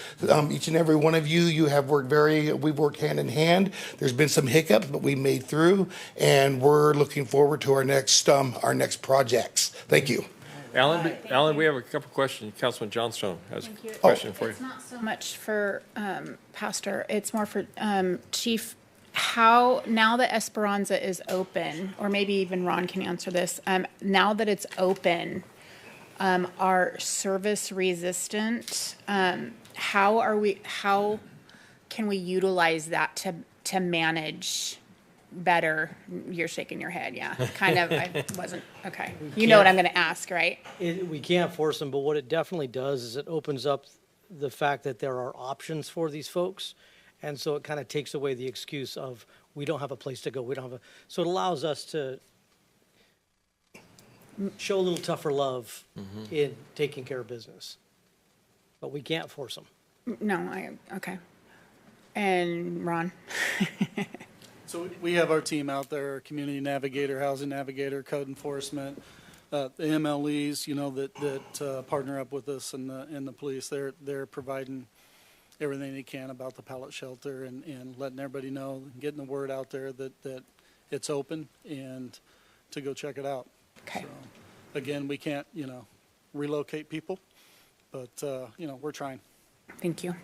Each and every one of you have worked we've worked hand in hand. There's been some hiccups, but we made through, and we're looking forward to our next projects. Thank you. Alan, we have a couple questions. Councilman Johnstone has a question for you. It's not so much for Pastor, it's more for Chief. How, now that Esperanza is open, or maybe even Ron can answer this, now that it's open, are service resistant, how can we utilize that to manage better? You're shaking your head, yeah. Kind of, I wasn't, okay. You know what I'm gonna ask, right? We can't force them, but what it definitely does is it opens up the fact that there are options for these folks. And so it kind of takes away the excuse of, we don't have a place to go, so it allows us to show a little tougher love in taking care of business. But we can't force them. No, okay. And Ron? So we have our team out there, community navigator, housing navigator, code enforcement, the MLEs, that partner up with us and the police. They're providing everything they can about the pallet shelter and letting everybody know, getting the word out there that it's open and to go check it out. Okay. So, again, we can't, relocate people, but, we're trying. Thank you.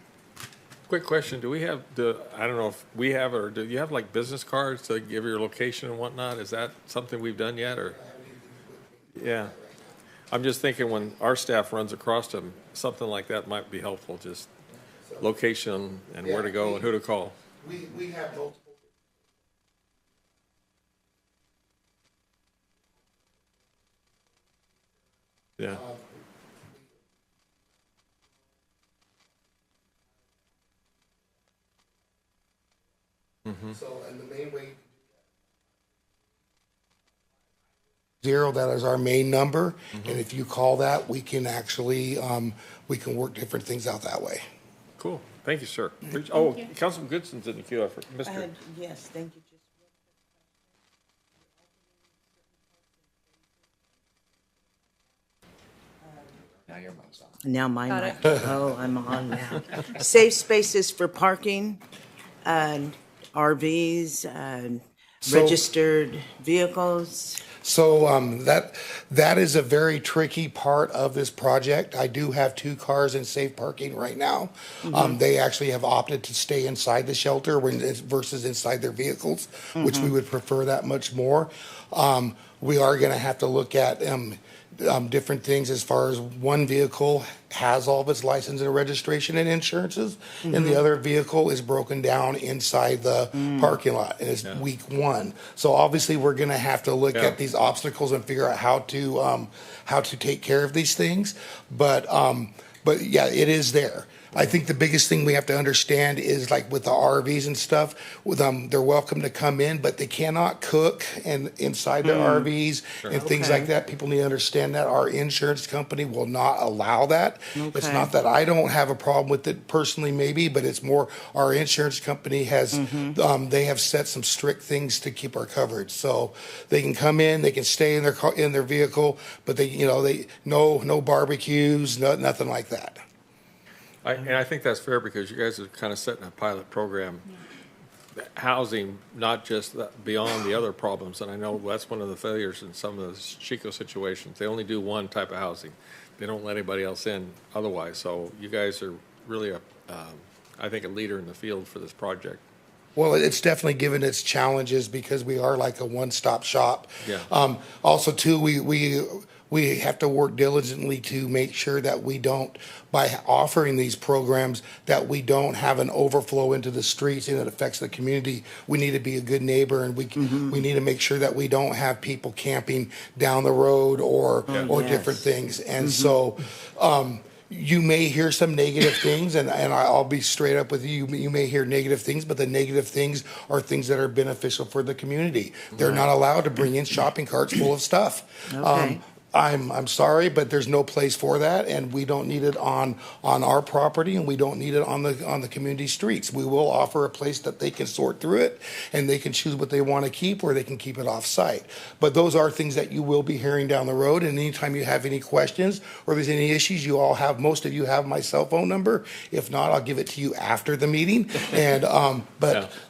Quick question, do we have I don't know if we have, or do you have like business cards to give your location and whatnot? Is that something we've done yet, or? Yeah. I'm just thinking when our staff runs across them, something like that might be helpful, just location and where to go and who to call. We have multiple. Yeah. So, and the main way. Zero, that is our main number, and if you call that, we can actually, we can work different things out that way. Cool. Thank you, sir. Oh, Councilman Goodson's in the queue. Mr. Yes, thank you. Now your mic's on. Now my Got mic. it. Oh, I'm on now. Safe spaces for parking, RVs, registered vehicles. So that is a very tricky part of this project. I do have 2 cars in safe parking right now. They actually have opted to stay inside the shelter versus inside their vehicles, which we would prefer that much more. We are going to have to look at different things as far as one vehicle has all of its license and registration and insurances, and the other vehicle is broken down inside the parking lot, and it's week 1. So obviously we're going to have to look at these obstacles and figure out how to take care of these things. But yeah, it is there. I think the biggest thing we have to understand is like with the RVs and stuff, with they're welcome to come in, but they cannot cook and inside their RVs and things like that. People need to understand that our insurance company will not allow that. It's not that I don't have a problem with it personally, maybe, but it's more our insurance company has they have set some strict things to keep our coverage. So they can come in, they can stay in their car, in their vehicle, but they no barbecues, nothing like that. And I think that's fair because you guys are kind of setting a pilot program, housing, not just beyond the other problems. And I know that's one of the failures in some of the Chico situations. They only do one type of housing. They don't let anybody else in otherwise. So you guys are really, I think, a leader in the field for this project. Well, it's definitely given its challenges because we are like a one-stop shop. Yeah. Also, too, we have to work diligently to make sure that we don't, by offering these programs, that we don't have an overflow into the streets and it affects the community. We need to be a good neighbor, and we need to make sure that we don't have people camping down the road or different things. And so, you may hear some negative things, and I'll be straight up with you. You may hear negative things, but the negative things are things that are beneficial for the community. They're not allowed to bring in shopping carts full of stuff. Okay. I'm sorry, but there's no place for that, and we don't need it on our property, and we don't need it on the community streets. We will offer a place that they can sort through it, and they can choose what they want to keep, or they can keep it off site. But those are things that you will be hearing down the road, and anytime you have any questions or there's any issues, most of you have my cell phone number. If not, I'll give it to you after the meeting. And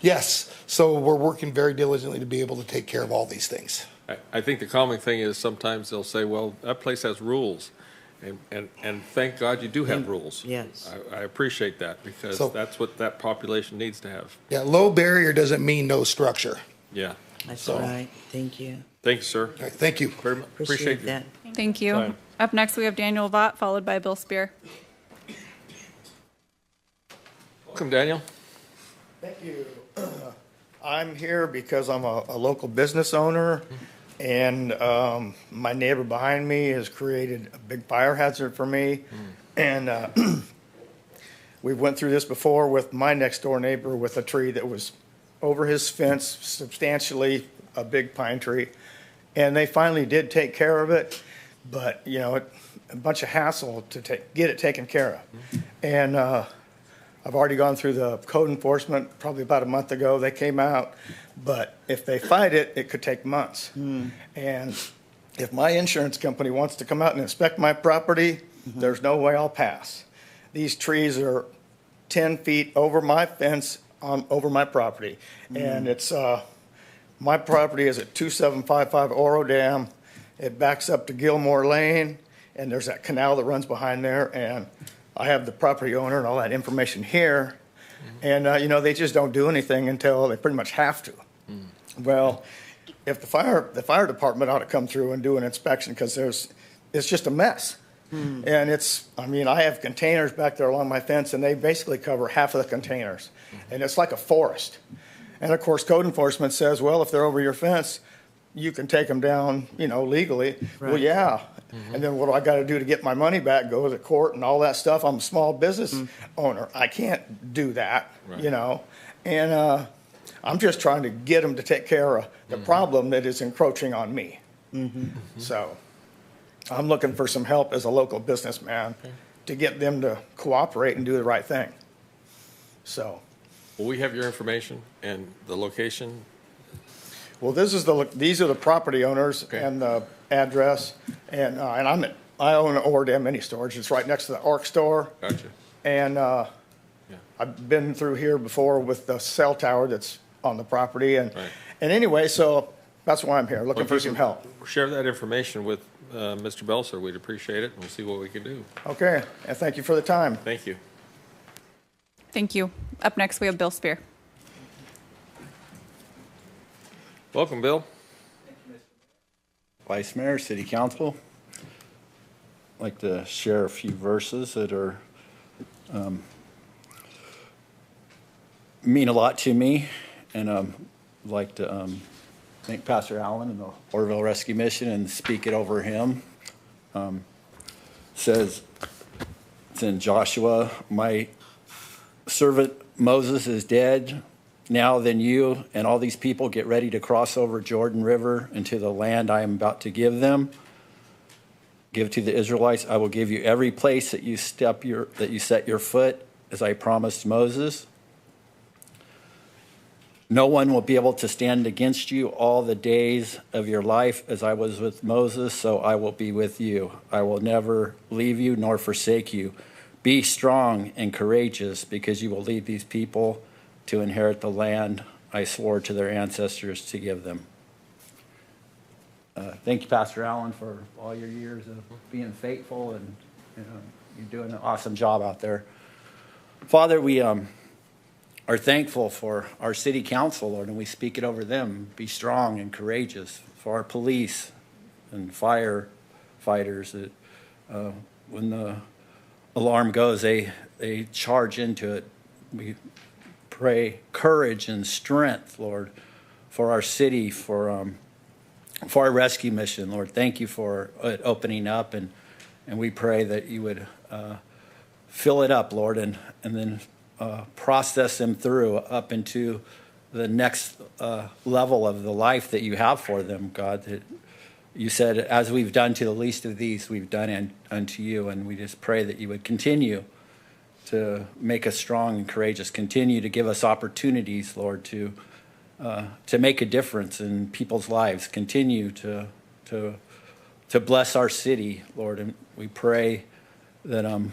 yes, so we're working very diligently to be able to take care of all these things. I think the common thing is sometimes they'll say, well, that place has rules. And thank God you do have rules. Yes. I appreciate that because that's what that population needs to have. Yeah, low barrier doesn't mean no structure. Yeah. That's right. Thank you. Thank you, sir. Right, thank you. Very much. Appreciate you. that. Thank you. Fine. Up next, we have Daniel Vaught, followed by Bill Spear. Welcome, Daniel. Thank you. I'm here because I'm a local business owner, and my neighbor behind me has created a big fire hazard for me. And we went through this before with my next door neighbor with a tree that was over his fence, substantially a big pine tree. And they finally did take care of it, but a bunch of hassle to get it taken care of. And I've already gone through the code enforcement probably about a month ago. They came out, but if they fight it, it could take months. And if my insurance company wants to come out and inspect my property, there's no way I'll pass. These trees are 10 feet over my fence over my property. And it's my property is at 2755 Oro Dam. It backs up to Gilmore Lane. and there's that canal that runs behind there, and I have the property owner and all that information here, and, you know, they just don't do anything until they pretty much have to. Well, if the fire department ought to come through and do an inspection, because it's just a mess. And I mean, I have containers back there along my fence, and they basically cover half of the containers. And it's like a forest. And of course, code enforcement says, well, if they're over your fence, you can take them down, you know, legally. Well, Right. yeah. And then what do I got to do to get my money back? Go to court and all that stuff. I'm a small business owner. I can't do that, you know. And I'm just trying to get them to take care of the problem that is encroaching on me. So I'm looking for some help as a local businessman to get them to cooperate and do the right thing. So, Well, we have your information and the location. well, these are the property owners and the address, and I own Ordem Mini Storage. It's right next to the Orc store. Gotcha. And I've been through here before with the cell tower that's on the property, and anyway, so that's why I'm here, looking Well, if for you some can help. Share that information with Mr. Belser. We'd appreciate it, and we'll see what we can do. Okay, and thank you for the time. Thank you. Thank you. Up next, we have Bill Spear. Welcome, Bill. Vice Mayor, City Council. I'd like to share a few verses that are mean a lot to me, and I'd like to thank Pastor Allen and the Oroville Rescue Mission and speak it over him. Says, it's in Joshua, my servant Moses is dead. Now then you and all these people get ready to cross over Jordan River into the land I am about to give them. Give to the Israelites. I will give you every place that you set your foot, as I promised Moses. No one will be able to stand against you all the days of your life, as I was with Moses, so I will be with you. I will never leave you nor forsake you. Be strong and courageous, because you will lead these people to inherit the land I swore to their ancestors to give them. Thank you, Pastor Allen, for all your years of being faithful, and you're doing an awesome job out there. Father, we are thankful for our city council, Lord, and we speak it over them. Be strong and courageous. For our police and firefighters, that when the alarm goes, they charge into it. We pray courage and strength, Lord, for our city, for our rescue mission, Lord. Thank you for it opening up, and we pray that you would fill it up, Lord, and then process them through up into the next level of the life that you have for them, God. That you said, as we've done to the least of these, we've done unto you, and we just pray that you would continue to make us strong and courageous, continue to give us opportunities, Lord, to make a difference in people's lives, continue to bless our city, Lord. And we pray that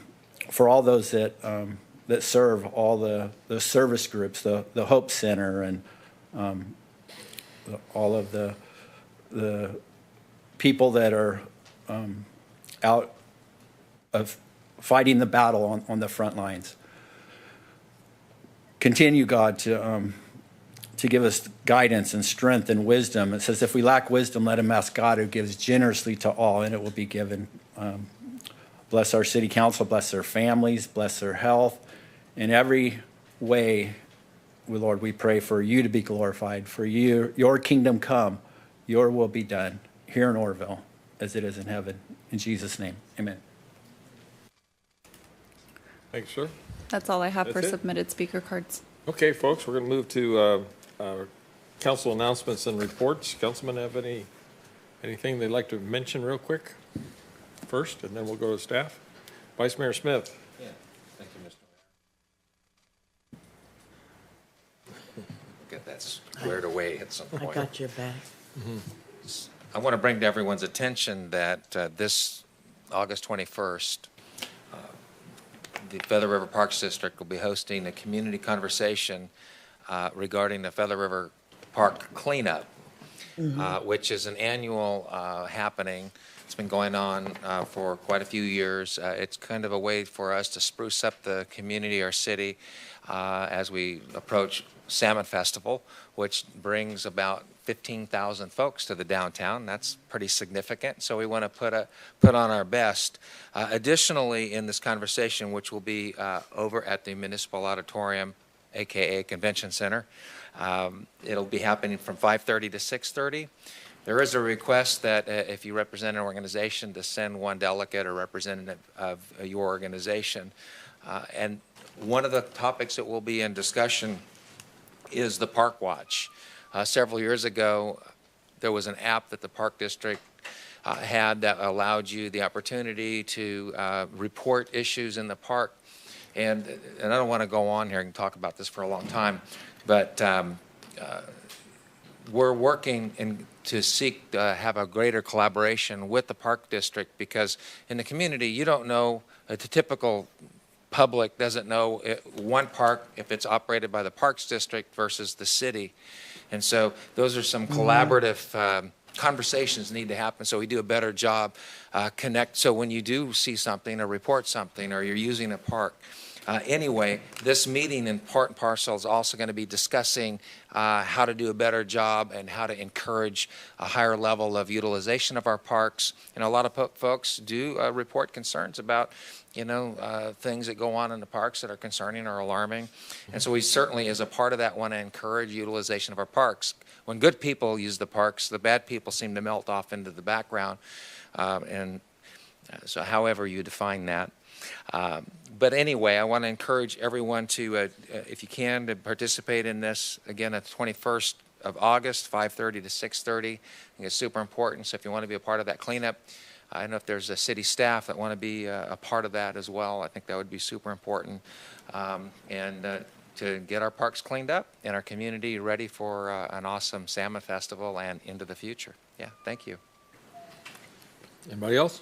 for all those that serve, all the service groups, the Hope Center, and all of the people that are out of fighting the battle on the front lines. Continue, God, to give us guidance and strength and wisdom. It says, if we lack wisdom, let him ask God, who gives generously to all, and it will be given. Bless our city council, bless their families, bless their health. In every way, Lord, we pray for you to be glorified, for your kingdom come, your will be done here in Oroville as it is in heaven. In Jesus' name, amen. Thanks, sir. That's all I have for That's it? submitted speaker cards. Okay, folks, we're going to move to council announcements and reports. Councilman, have anything they'd like to mention real quick first, and then we'll go to staff? Vice Mayor Smith. Yeah, thank you, Mr. Mayor. Get that squared away at some point. I got your back. I want to bring to everyone's attention that this August 21st, the Feather River Parks District will be hosting a community conversation regarding the Feather River Park cleanup. which is an annual happening. It's been going on for quite a few years. It's kind of a way for us to spruce up the community, our city, as we approach Salmon Festival, which brings about 15,000 folks to the downtown. That's pretty significant. So we want to put on our best. Additionally, in this conversation, which will be over at the Municipal Auditorium, aka Convention Center, it'll be happening from 5:30 to 6:30. There is a request that if you represent an organization, to send one delegate or representative of your organization. And one of the topics that will be in discussion is the Park Watch. Several years ago, there was an app that the Park District had that allowed you the opportunity to report issues in the park. And I don't want to go on here and talk about this for a long time, but we're working to seek to have a greater collaboration with the Park District, because in the community, you don't know, the typical public doesn't know one park, if it's operated by the Parks District versus the city. And so those are some collaborative conversations need to happen so we do a better job connect. So when you do see something or report something or you're using a park, anyway, this meeting in part and parcel is also going to be discussing how to do a better job and how to encourage a higher level of utilization of our parks. And a lot of folks do report concerns about, things that go on in the parks that are concerning or alarming. And so we certainly, as a part of that, want to encourage utilization of our parks. When good people use the parks, the bad people seem to melt off into the background. So however you define that. But anyway, I want to encourage everyone to, if you can, to participate in this, again, at the 21st of August, 5:30 to 6:30. I think it's super important. So if you want to be a part of that cleanup, I don't know if there's a city staff that want to be a part of that as well. I think that would be super important. To get our parks cleaned up and our community ready for an awesome Salmon Festival and into the future. Yeah, thank you. Anybody else?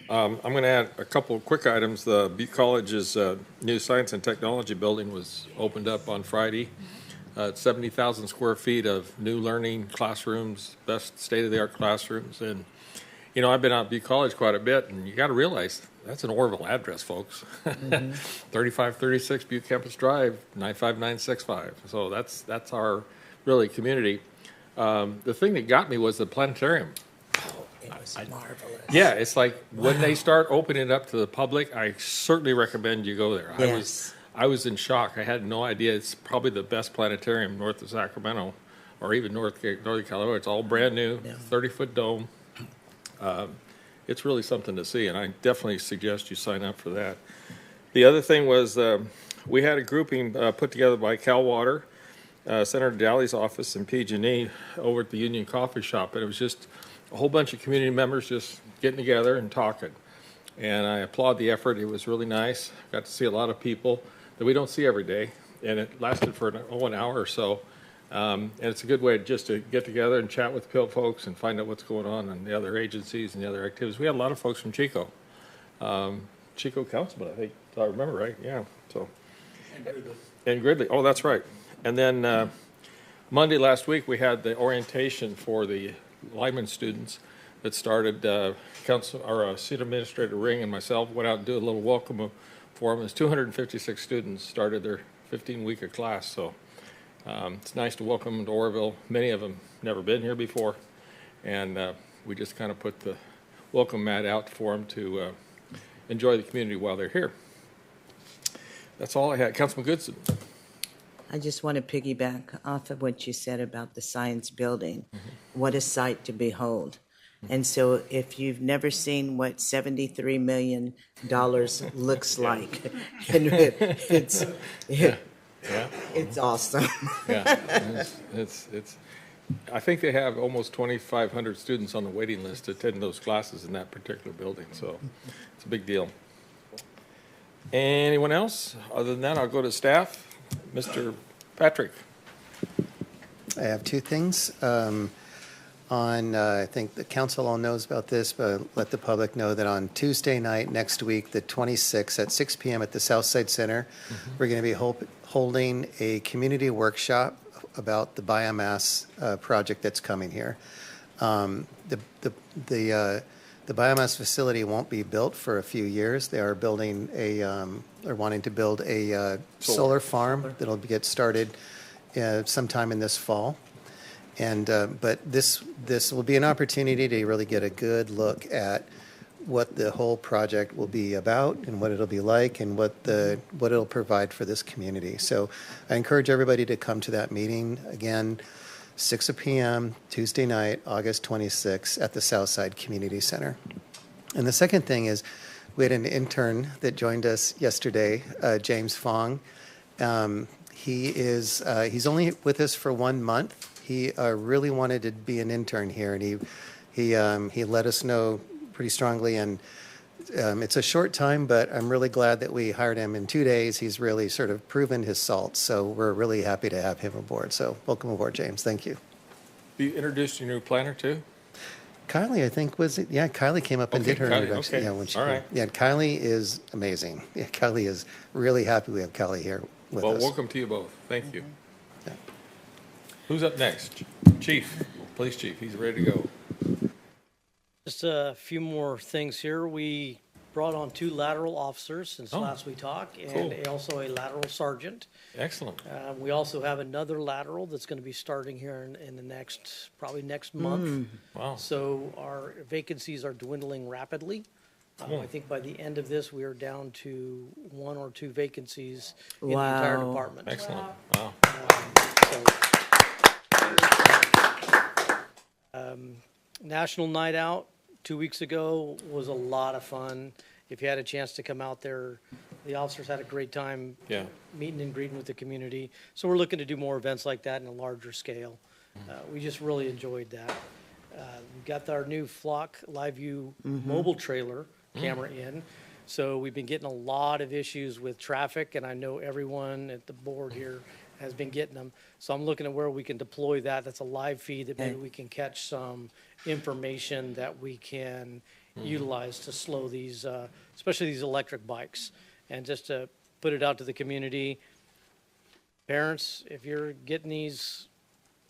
I'm going to add a couple of quick items. The Butte College's new Science and Technology building was opened up on Friday. 70,000 square feet of new learning classrooms, best state-of-the-art classrooms. And, I've been out at Butte College quite a bit, and you got to realize that's an Orville address, folks. 3536 Butte Campus Drive, 95965. So that's our really community. The thing that got me was the planetarium. It was marvelous. Yeah, it's like when they start opening it up to the public, I certainly recommend you go there. Yes. I was in shock. I had no idea. It's probably the best planetarium north of Sacramento, or even Northern California. It's all brand new, 30-foot dome. It's really something to see, and I definitely suggest you sign up for that. The other thing was we had a grouping put together by Cal Water, Senator Daly's office, and PG&E over at the Union Coffee Shop, and it was just a whole bunch of community members just getting together and talking. And I applaud the effort. It was really nice. Got to see a lot of people that we don't see every day, and it lasted for an hour or so. And it's a good way just to get together and chat with folks and find out what's going on in the other agencies and the other activities. We had a lot of folks from Chico. Chico Councilman, I think, if I remember right, yeah. So. And Gridley. Oh, that's right. And then Monday last week, we had the orientation for the Lyman students that started. City Administrator Ring and myself went out and did a little welcome for them. As 256 students started their 15-week of class. So it's nice to welcome them to Oroville. Many of them never been here before, and we just kind of put the welcome mat out for them to enjoy the community while they're here. That's all I had. Councilman Goodson. I just want to piggyback off of what you said about the science building. What a sight to behold. And so if you've never seen what $73 million looks like, it's awesome. Yeah, it's. I think they have almost 2,500 students on the waiting list to attend those classes in that particular building, so it's a big deal. Anyone else? Other than that, I'll go to staff. Mr. Patrick. I have two things. I think the council all knows about this, but let the public know that on Tuesday night next week, the 26th at 6 p.m. at the Southside Center, we're going to be holding a community workshop about the biomass project that's coming here. The biomass facility won't be built for a few years. They are building they're wanting to build a solar farm that'll get started sometime in this fall. And but this will be an opportunity to really get a good look at what the whole project will be about and what it'll be like and what it'll provide for this community. So I encourage everybody to come to that meeting again, 6 p.m. Tuesday night, August 26th at the Southside Community Center. And the second thing is we had an intern that joined us yesterday, James Fong. He's only with us for 1 month. He really wanted to be an intern here, and he let us know pretty strongly. And it's a short time, but I'm really glad that we hired him in 2 days. He's really sort of proven his salt, so we're really happy to have him aboard. So welcome aboard, James. Thank you. You introduced your new planner too? Kylie, I think, was it? Yeah, Kylie came up and Okay, did her Kylie, introduction. okay. Yeah, when she All came. right. Yeah, Kylie is amazing. Yeah, Kylie is really happy we have Kylie here with Well, us. welcome to you both. Thank you. Who's up next? Chief, police chief. He's ready to go. Just a few more things here. We brought on 2 lateral officers since Oh, last we talked, and cool. also a lateral sergeant. Excellent. We also have another lateral that's going to be starting here in the probably next month. Wow. So our vacancies are dwindling rapidly. Cool. I think by the end of this, we are down to 1 or 2 vacancies in the entire Wow. department. Excellent. Wow. National Night Out 2 weeks ago was a lot of fun. If you had a chance to come out there, the officers had a great time Yeah. meeting and greeting with the community. So we're looking to do more events like that in a larger scale. We just really enjoyed that. We got our new Flock Live View mobile trailer camera in. So we've been getting a lot of issues with traffic, and I know everyone at the board here has been getting them. So I'm looking at where we can deploy that. That's a live feed that maybe we can catch some information that we can utilize to slow these, especially these electric bikes. And just to put it out to the community, parents, if you're getting these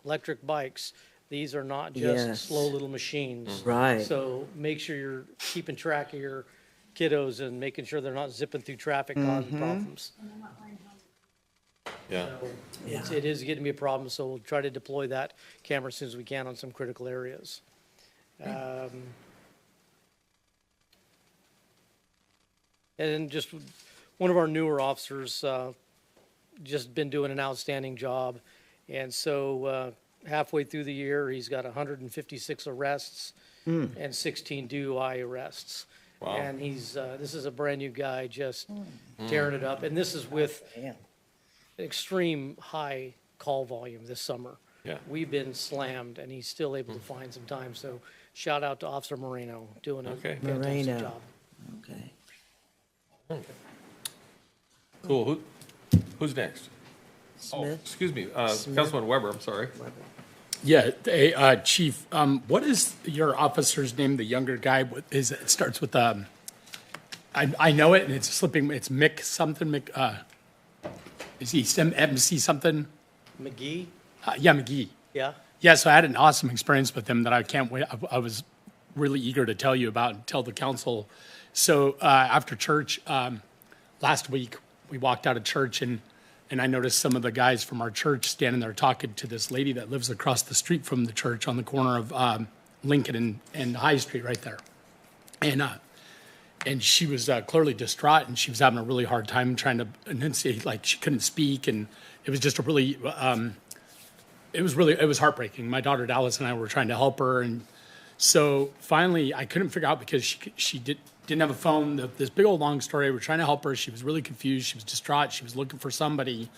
electric bikes, these are not just Yes. slow little machines. Right. So make sure you're keeping track of your kiddos and making sure they're not zipping through traffic causing problems. Yeah. So it is getting to be a problem, so we'll try to deploy that camera as soon as we can on some critical areas. And just one of our newer officers just been doing an outstanding job. And so halfway through the year, he's got 156 arrests and 16 DUI arrests. Wow. And this is a brand new guy just tearing it up. And this is with extreme high call volume this summer. Yeah. We've been slammed, and he's still able to find some time. So shout out to Officer Moreno, doing a Okay. fantastic Moreno. job. Okay. Cool. Who's next? Oh, Smith? excuse me, Councilman Weber, I'm sorry. Yeah, hey, Chief, what is your officer's name, the younger guy? It starts with, I know it, and it's slipping, it's Mick something, is he MC something? McGee? Yeah, McGee. Yeah? Yeah, so I had an awesome experience with him that I can't wait, I was really eager to tell you about and tell the council. So after church, last week, we walked out of church and I noticed some of the guys from our church standing there talking to this lady that lives across the street from the church on the corner of Lincoln and High Street right there. And she was clearly distraught, and she was having a really hard time trying to enunciate, like she couldn't speak, and it was just a really, it was heartbreaking. My daughter Dallas and I were trying to help her, and so finally I couldn't figure out because she didn't have a phone. This big old long story. We're trying to help her. She was really confused. She was distraught. She was looking for somebody.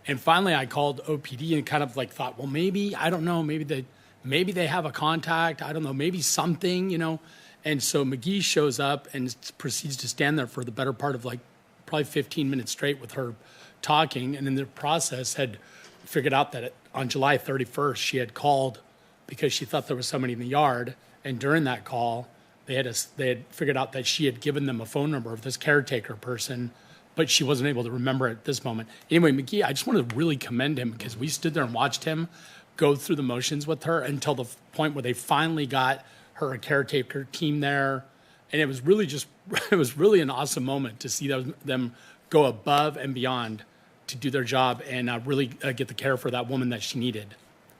And finally I called OPD and kind of like thought, well, maybe, I don't know, maybe they have a contact. I don't know, maybe something, you know. And so McGee shows up and proceeds to stand there for the better part of like probably 15 minutes straight with her talking. And in the process had figured out that on July 31st, she had called because she thought there was somebody in the yard. And during that call, they had figured out that she had given them a phone number of this caretaker person but she wasn't able to remember at this moment. Anyway, McGee, I just want to really commend him because we stood there and watched him go through the motions with her until the point where they finally got her a caretaker team there. And it was really it was really an awesome moment to see them go above and beyond to do their job and really get the care for that woman that she needed.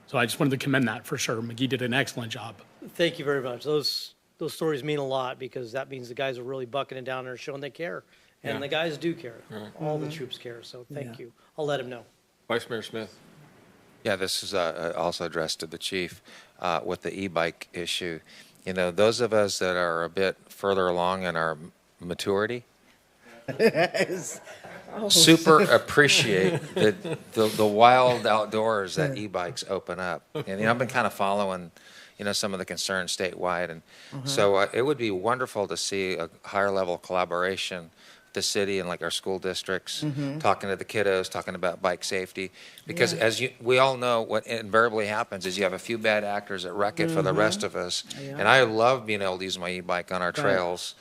So I just wanted to commend that for sure. McGee did an excellent job. Thank you very much. Those stories mean a lot because that means the guys are really bucking it down and showing they care. And Yeah. the guys do care. Right. All the troops care. So thank you. I'll let him know. Vice Mayor Smith. Yeah, this is also addressed to the chief with the e-bike issue. You know, those of us that are a bit further along in our maturity super appreciate the wild outdoors that e-bikes open up. And, I've been kind of following, some of the concerns statewide. And so it would be wonderful to see a higher level of collaboration the city and like our school districts, talking to the kiddos, talking about bike safety. Because as we all know, what invariably happens is you have a few bad actors that wreck it for the rest of us. And I love being able to use my e-bike on our trails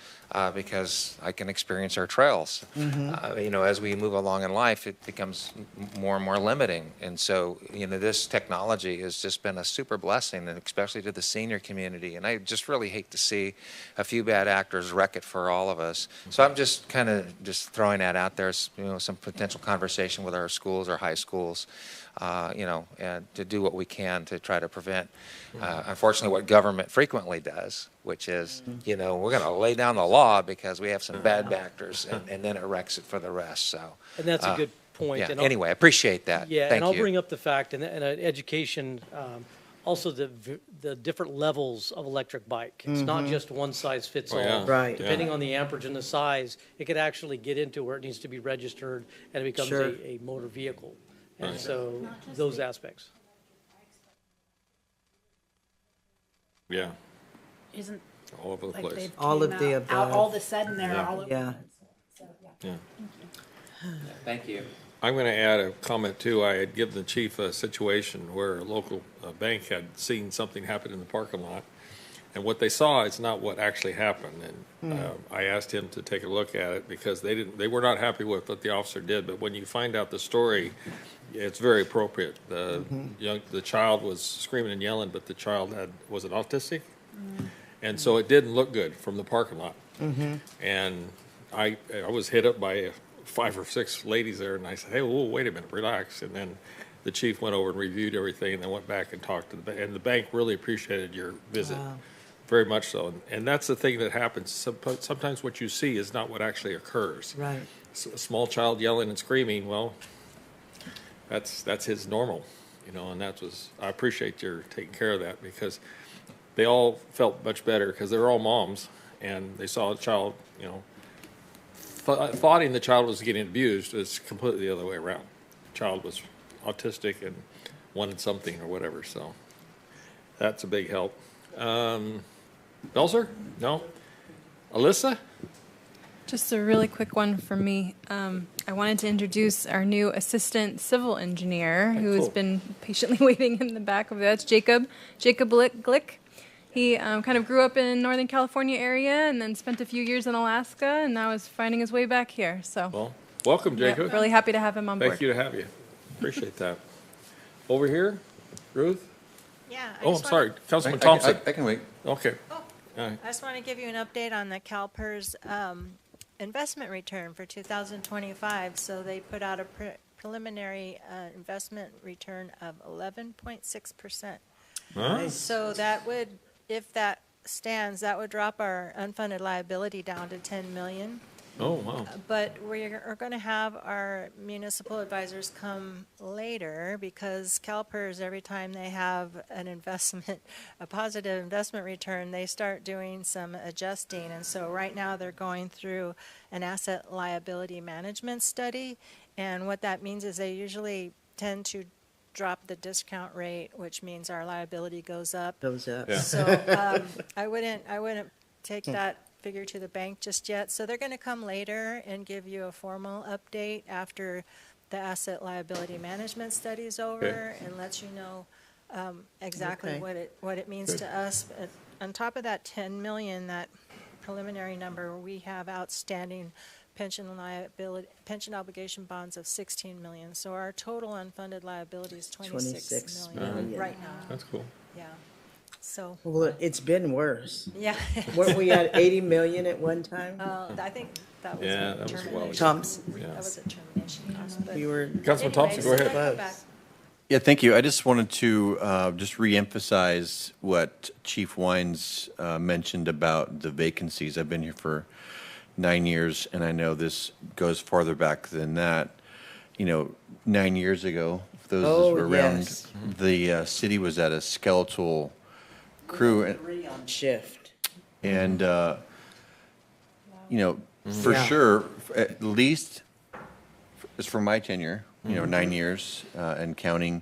because I can experience our trails. As we move along in life, it becomes more and more limiting. And so, this technology has just been a super blessing, and especially to the senior community. And I just really hate to see a few bad actors wreck it for all of us. So I'm just kind of just throwing that out there, some potential conversation with our schools, our high schools, and to do what we can to try to prevent, unfortunately, what government frequently does, which is, we're going to lay down the law because we have some bad actors, and then it wrecks it for the rest. So, And that's a good point. Yeah. And Anyway, I appreciate that. Yeah, Thank and I'll you. bring up the fact, and education, also the different levels of electric bike. It's not just one size fits all. yeah. Right. Depending on the amperage and the size, it could actually get into where it needs to be registered, and it becomes Sure. a motor vehicle. And Right. so those aspects. Yeah, Isn't all over the like place. they've All came of the out above. all of a sudden they're Yeah. all over. Yeah. Yeah. Thank you. I'm going to add a comment too. I had given the chief a situation where a local bank had seen something happen in the parking lot, and what they saw is not what actually happened. And I asked him to take a look at it because they were not happy with what the officer did. But when you find out the story, it's very appropriate. The child was screaming and yelling, but the child was it autistic, and so it didn't look good from the parking lot. And I was hit up by 5 or 6 ladies there, and I said, "Hey, whoa, wait a minute, relax." And then the chief went over and reviewed everything, and then went back and talked to the bank. And the bank really appreciated your visit, very much so. And that's the thing that happens. Sometimes what you see is not what actually occurs. Right. A small child yelling and screaming, well, that's his normal, and I appreciate your taking care of that because they all felt much better because they're all moms and they saw a child, thoughting the child was getting abused. It's completely the other way around. The child was autistic and wanted something or whatever, so that's a big help. Belzer? No? Alyssa? Just a really quick one from me. I wanted to introduce our new assistant civil engineer who has been patiently waiting in the back of that's Jacob Glick. He kind of grew up in Northern California area and then spent a few years in Alaska and now is finding his way back here. So, Well, welcome, Jacob. Yep, really happy to have him on board. Thank you to have you. Appreciate that. Over here, Ruth? Yeah. Oh, I'm sorry, Councilman Thompson. I can wait. Okay. All right. I just want to give you an update on the CalPERS investment return for 2025. So they put out a preliminary investment return of 11.6%. Nice. So that would, if that stands, that would drop our unfunded liability down to 10 million. Oh, wow. But we're going to have our municipal advisors come later because CalPERS, every time they have an investment, a positive investment return, they start doing some adjusting. And so right now they're going through an asset liability management study. And what that means is they usually tend to drop the discount rate, which means our liability goes up. Goes up. Yeah. So I wouldn't take that figure to the bank just yet. So they're going to come later and give you a formal update after the asset liability management study is over and let you know exactly what it means to us. But on top of that 10 million, that preliminary number, we have outstanding pension obligation bonds of 16 million. So our total unfunded liability is 26 million right now. That's cool. Yeah. So. Well, it's been worse. Yeah. Weren't we at 80 million at one time? I think that was Yeah, a that was well. termination. Thompson. Yeah. That was a termination cost. But We were. Councilman Thompson, go ahead. go back. Yeah, thank you. I just wanted to just reemphasize what Chief Wines mentioned about the vacancies. I've been here for 9 years, and I know this goes farther back than that. 9 years ago, for those Oh, that were around, yes. the city was at a skeletal crew. Three on shift. And, for Yeah. sure, at least, as for my tenure, 9 years and counting,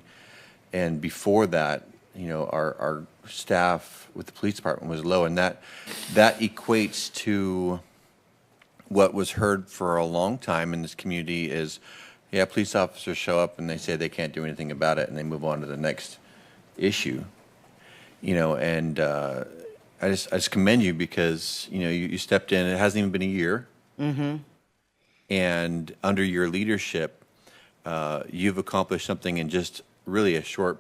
and before that, our staff with the police department was low, and that equates to what was heard for a long time in this community is, yeah, police officers show up and they say they can't do anything about it, and they move on to the next issue. And I just commend you because you stepped in. It hasn't even been a year, and under your leadership, you've accomplished something in just really a short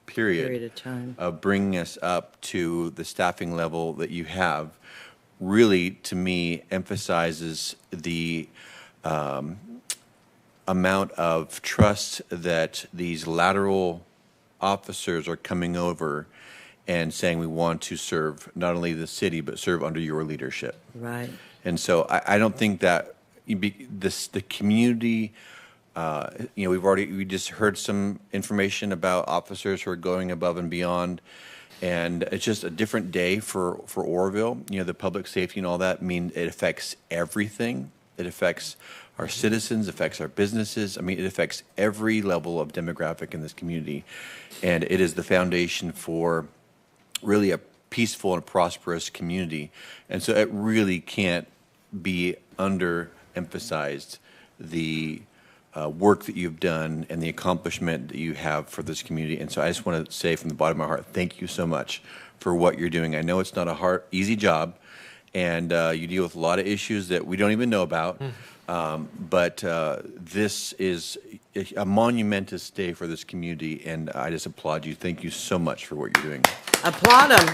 period of time of bringing us up to the staffing level that you have. Really, to me, emphasizes the amount of trust that these lateral officers are coming over and saying we want to serve not only the city but serve under your leadership. Right. And so I don't think that the community. We just heard some information about officers who are going above and beyond, and it's just a different day for Oroville. The public safety and all that it affects everything. It affects our citizens, affects our businesses. It affects every level of demographic in this community, and it is the foundation for really a peaceful and prosperous community. And so it really can't be underemphasized, the work that you've done and the accomplishment that you have for this community. And so I just want to say from the bottom of my heart, thank you so much for what you're doing. I know it's not a easy job, and you deal with a lot of issues that we don't even know about. But this is a monumentous day for this community, and I just applaud you. Thank you so much for what you're doing. Applaud them.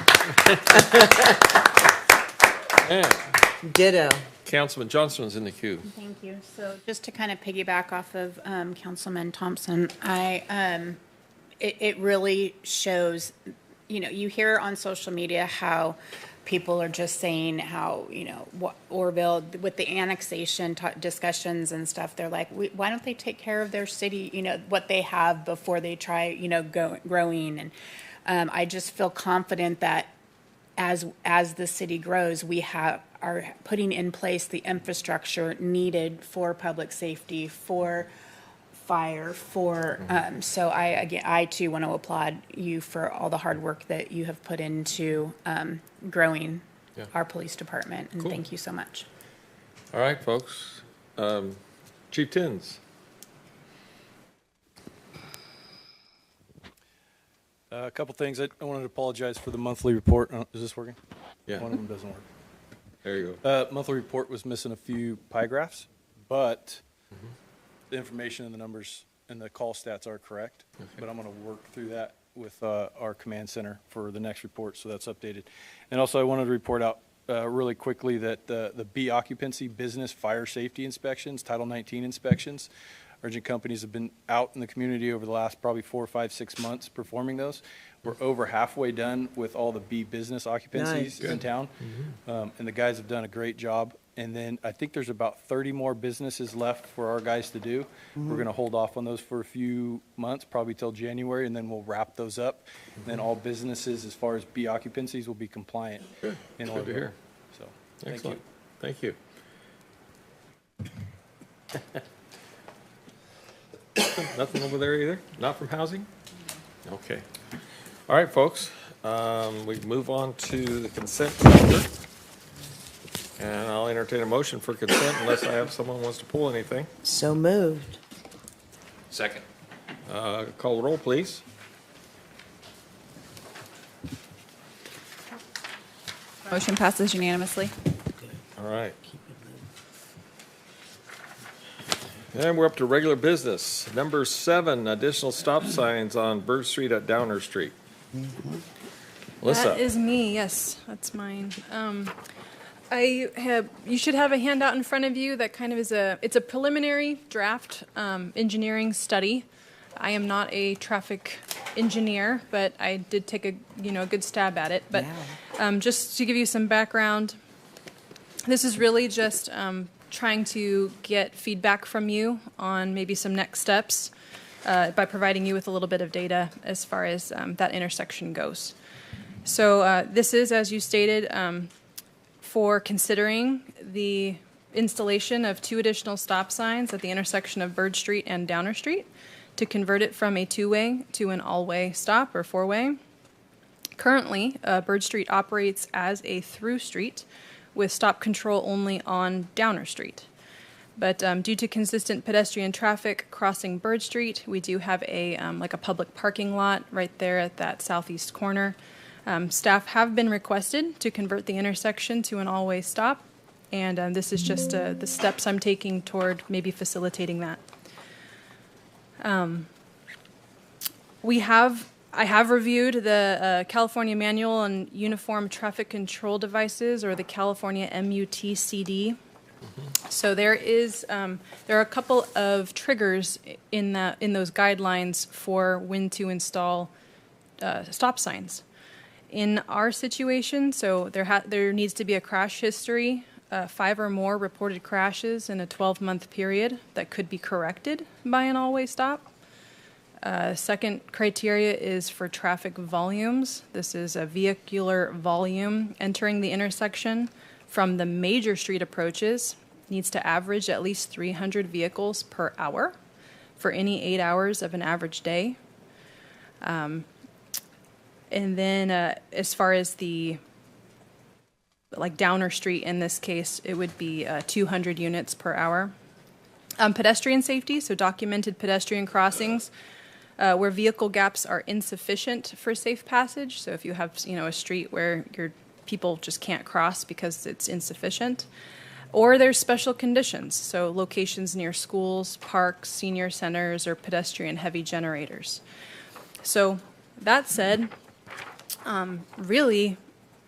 Ditto. Councilman Johnston's in the queue. Thank you. So just to kind of piggyback off of Councilman Thompson, it really shows, you hear on social media how people are just saying how, Oroville, with the annexation discussions and stuff, they're like, why don't they take care of their city, what they have before they try, growing. And I just feel confident that as the city grows, we are putting in place the infrastructure needed for public safety, for fire, so I too want to applaud you for all the hard work that you have put into growing our police department, and thank you so much. All right, folks. Chief Tins. A couple things. I wanted to apologize for the monthly report. Is this working? Yeah. One of them doesn't work. There you go. Monthly report was missing a few pie graphs, but the information and the numbers and the call stats are correct. Okay. But I'm going to work through that with our command center for the next report, so that's updated. And also I wanted to report out really quickly that the B occupancy business fire safety inspections, Title 19 inspections, urgent companies have been out in the community over the last probably 4, 5, 6 months performing those. We're over halfway done with all the B business occupancies in town. And the guys have done a great job. And then I think there's about 30 more businesses left for our guys to do. We're going to hold off on those for a few months, probably till January, and then we'll wrap those up. And then all businesses, as far as B occupancies, will be compliant. Good. In Good to hear. So, Excellent. Thank you. Nothing over there either? Not from housing? Okay. All right, folks. We move on to the consent calendar. And I'll entertain a motion for consent unless I have someone wants to pull anything. So moved. Second. Call the roll, please. Motion passes unanimously. All right. And we're up to regular business. Number 7, additional stop signs on Bird Street at Downer Street. Melissa. That is me. Yes, that's mine. You should have a handout in front of you that kind of it's a preliminary draft engineering study. I am not a traffic engineer, but I did take a good stab at it. But just to give you some background, this is really just trying to get feedback from you on maybe some next steps by providing you with a little bit of data as far as that intersection goes. So this is, as you stated, for considering the installation of 2 additional stop signs at the intersection of Bird Street and Downer Street to convert it from a 2-way to an all-way stop or 4-way. Currently, Bird Street operates as a through street with stop control only on Downer Street. But due to consistent pedestrian traffic crossing Bird Street, we do have a public parking lot right there at that southeast corner. Staff have been requested to convert the intersection to an all-way stop, and this is just the steps I'm taking toward maybe facilitating that. I have reviewed the California Manual on Uniform Traffic Control Devices, or the California MUTCD. So there are a couple of triggers in those guidelines for when to install stop signs. In our situation, so there needs to be a crash history, 5 or more reported crashes in a 12-month period that could be corrected by an all-way stop. Second criteria is for traffic volumes. This is a vehicular volume entering the intersection from the major street approaches. Needs to average at least 300 vehicles per hour for any 8 hours of an average day. And then as far as the Downer Street in this case, it would be 200 units per hour. Pedestrian safety, so documented pedestrian crossings where vehicle gaps are insufficient for safe passage. So if you have a street where your people just can't cross because it's insufficient. Or there's special conditions, so locations near schools, parks, senior centers, or pedestrian-heavy generators. So that said, really,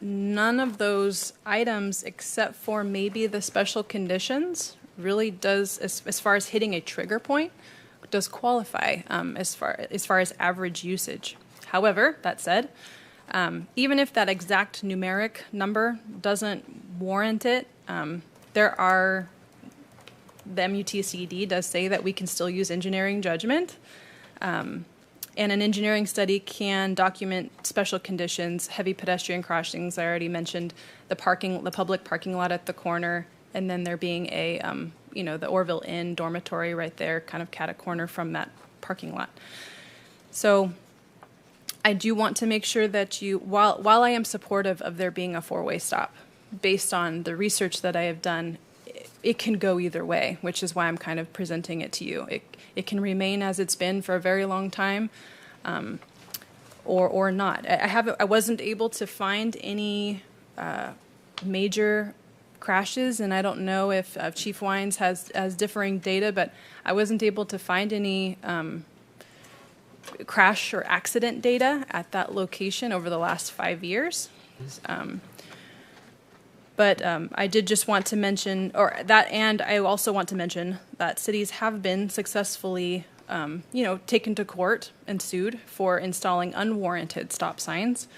none of those items, except for maybe the special conditions, really does, as far as hitting a trigger point, does qualify as far as average usage. However, that said, even if that exact numeric number doesn't warrant it, the MUTCD does say that we can still use engineering judgment, and an engineering study can document special conditions, heavy pedestrian crossings. I already mentioned the public parking lot at the corner, and then there being a the Orville Inn dormitory right there, kind of cat a corner from that parking lot. So I do want to make sure that while I am supportive of there being a 4-way stop, based on the research that I have done, it can go either way, which is why I'm kind of presenting it to you. It can remain as it's been for a very long time, or not. I wasn't able to find any major crashes, and I don't know if Chief Wines has differing data, but I wasn't able to find any crash or accident data at that location over the last 5 years. But I did just want to mention, and I also want to mention that cities have been successfully, taken to court and sued for installing unwarranted stop signs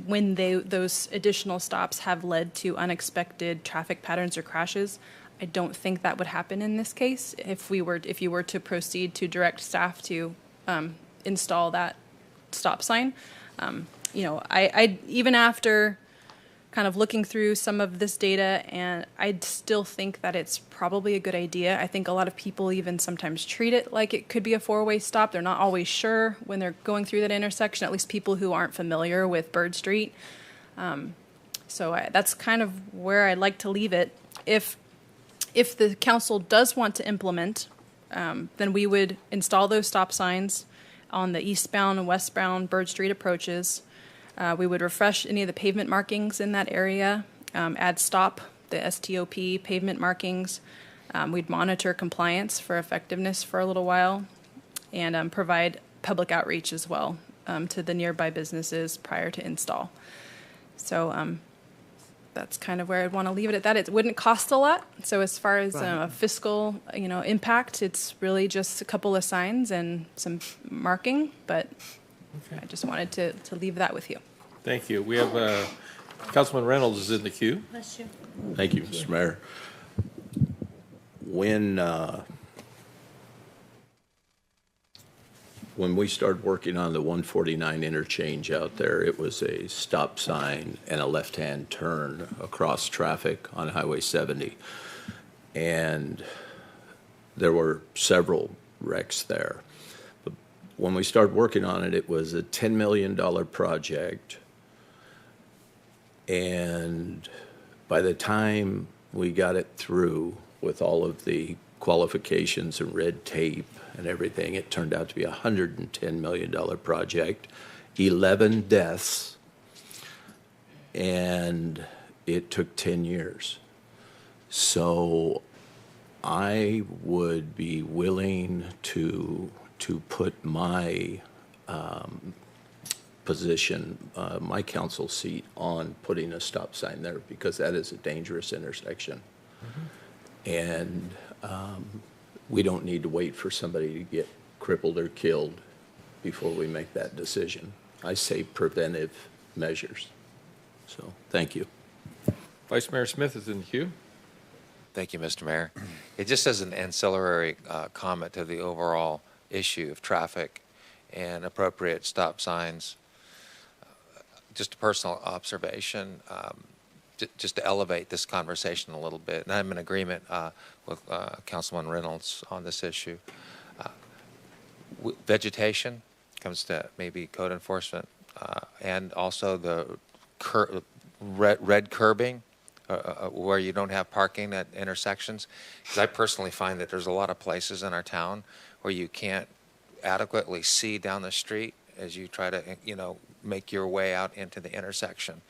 when those additional stops have led to unexpected traffic patterns or crashes. I don't think that would happen in this case if you were to proceed to direct staff to install that stop sign. I even after kind of looking through some of this data, and I still think that it's probably a good idea. I think a lot of people even sometimes treat it like it could be a 4-way stop. They're not always sure when they're going through that intersection, at least people who aren't familiar with Bird Street. That's kind of where I'd like to leave it. If the council does want to implement, then we would install those stop signs on the eastbound and westbound Bird Street approaches. We would refresh any of the pavement markings in that area, add the STOP pavement markings, We'd monitor compliance for effectiveness for a little while and provide public outreach as well to the nearby businesses prior to install. So that's kind of where I'd want to leave it at that. It wouldn't cost a lot. So as far as a fiscal, impact, it's really just a couple of signs and some marking, but I just wanted to leave that with you. Thank you. We have Councilman Reynolds is in the queue. Bless you. Thank you, Mr. Mayor. When we started working on the 149 interchange out there, it was a stop sign and a left-hand turn across traffic on Highway 70. And there were several wrecks there. But when we started working on it, it was a $10 million project. And by the time we got it through with all of the qualifications and red tape and everything, it turned out to be a $110 million project, 11 deaths, and it took 10 years. So I would be willing to put my position, my council seat on putting a stop sign there, because that is a dangerous intersection. And we don't need to wait for somebody to get crippled or killed before we make that decision. I say preventive measures. So, thank you. Vice Mayor Smith is in the queue. Thank you, Mr. Mayor. It just as an ancillary comment to the overall issue of traffic and appropriate stop signs, just a personal observation, just to elevate this conversation a little bit. And I'm in agreement with Councilman Reynolds on this issue. Vegetation comes to maybe code enforcement and also the red curbing where you don't have parking at intersections. Because I personally find that there's a lot of places in our town where you can't adequately see down the street as you try to, make your way out into the intersection.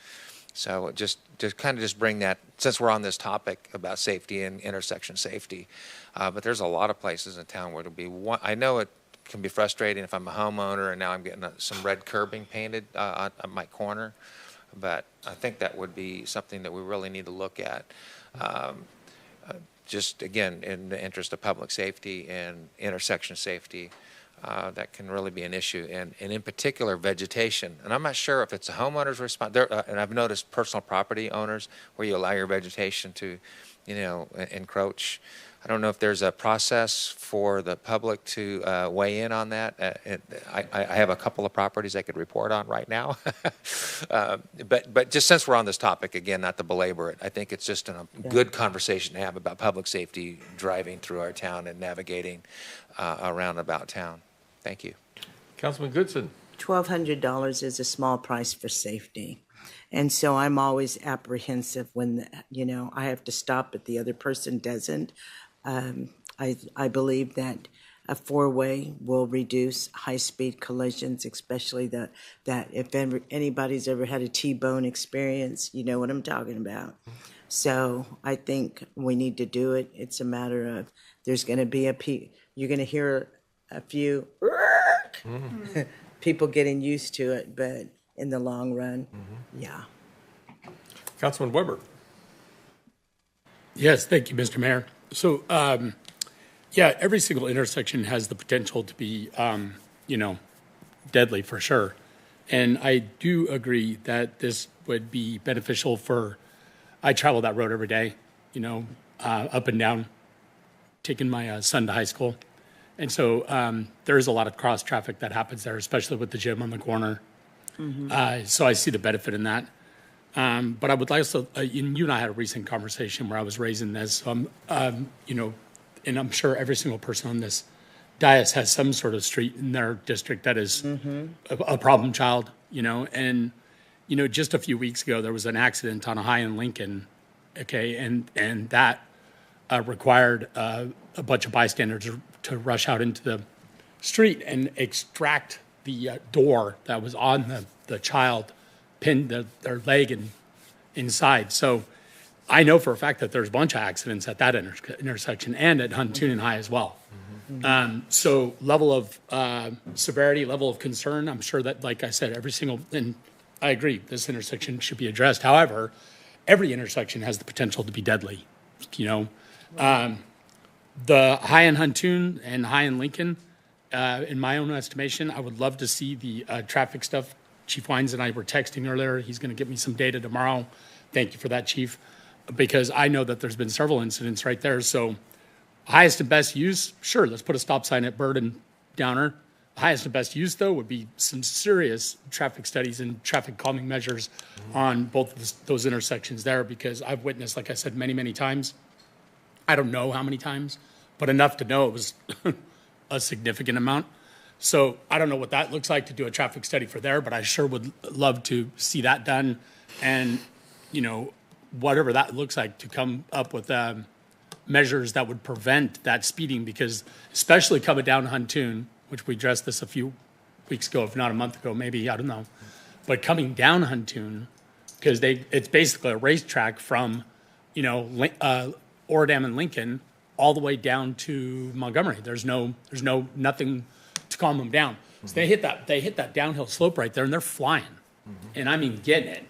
So just kind of just bring that, since we're on this topic about safety and intersection safety, but there's a lot of places in town where it'll be one. I know it can be frustrating if I'm a homeowner and now I'm getting some red curbing painted on my corner, but I think that would be something that we really need to look at. Just again, in the interest of public safety and intersection safety, that can really be an issue, and in particular vegetation. And I'm not sure if it's a homeowner's response. And I've noticed personal property owners where you allow your vegetation to, encroach. I don't know if there's a process for the public to weigh in on that. I have a couple of properties I could report on right now. But just since we're on this topic, again, not to belabor it, I think it's just a good conversation to have about public safety driving through our town and navigating around about town. Thank you. Councilman Goodson. $1,200 is a small price for safety. And so I'm always apprehensive when, I have to stop but the other person doesn't. I believe that a four-way will reduce high-speed collisions, especially that if anybody's ever had a T-bone experience, you know what I'm talking about. So I think we need to do it. It's a matter of there's going to be you're going to hear a few people getting used to it, but in the long run, yeah. Councilman Weber. Yes, thank you, Mr. Mayor. So, every single intersection has the potential to be, deadly for sure. And I do agree that this would be beneficial I travel that road every day, up and down, taking my son to high school. And so there is a lot of cross traffic that happens there, especially with the gym on the corner. So I see the benefit in that. But I would like to, you and I had a recent conversation where I was raising this. So and I'm sure every single person on this dais has some sort of street in their district that is a problem child, and, just a few weeks ago, there was an accident on a high in Lincoln, and that required a bunch of bystanders to rush out into the street and extract the door that was on the child, pinned their leg inside. So I know for a fact that there's a bunch of accidents at that intersection and at Huntoon High as well. So level of severity, level of concern, I'm sure that, like I said, and I agree, this intersection should be addressed. However, every intersection has the potential to be deadly, The high in Huntoon and high in Lincoln, in my own estimation, I would love to see the traffic stuff. Chief Wines and I were texting earlier. He's going to get me some data tomorrow. Thank you for that, Chief, because I know that there's been several incidents right there. So highest and best use, sure, let's put a stop sign at Bird and Downer. Highest and best use, though, would be some serious traffic studies and traffic calming measures on both of those intersections there, because I've witnessed, like I said, many, many times. I don't know how many times, but enough to know it was a significant amount. So I don't know what that looks like to do a traffic study for there, but I sure would love to see that done. And, whatever that looks like, to come up with measures that would prevent that speeding, because especially coming down Huntoon, which we addressed this a few weeks ago, if not a month ago, maybe, I don't know. But coming down Huntoon, because it's basically a racetrack from, Oradam and Lincoln all the way down to Montgomery. There's nothing to calm them down. So they hit that downhill slope right there, and they're flying, and I mean getting it.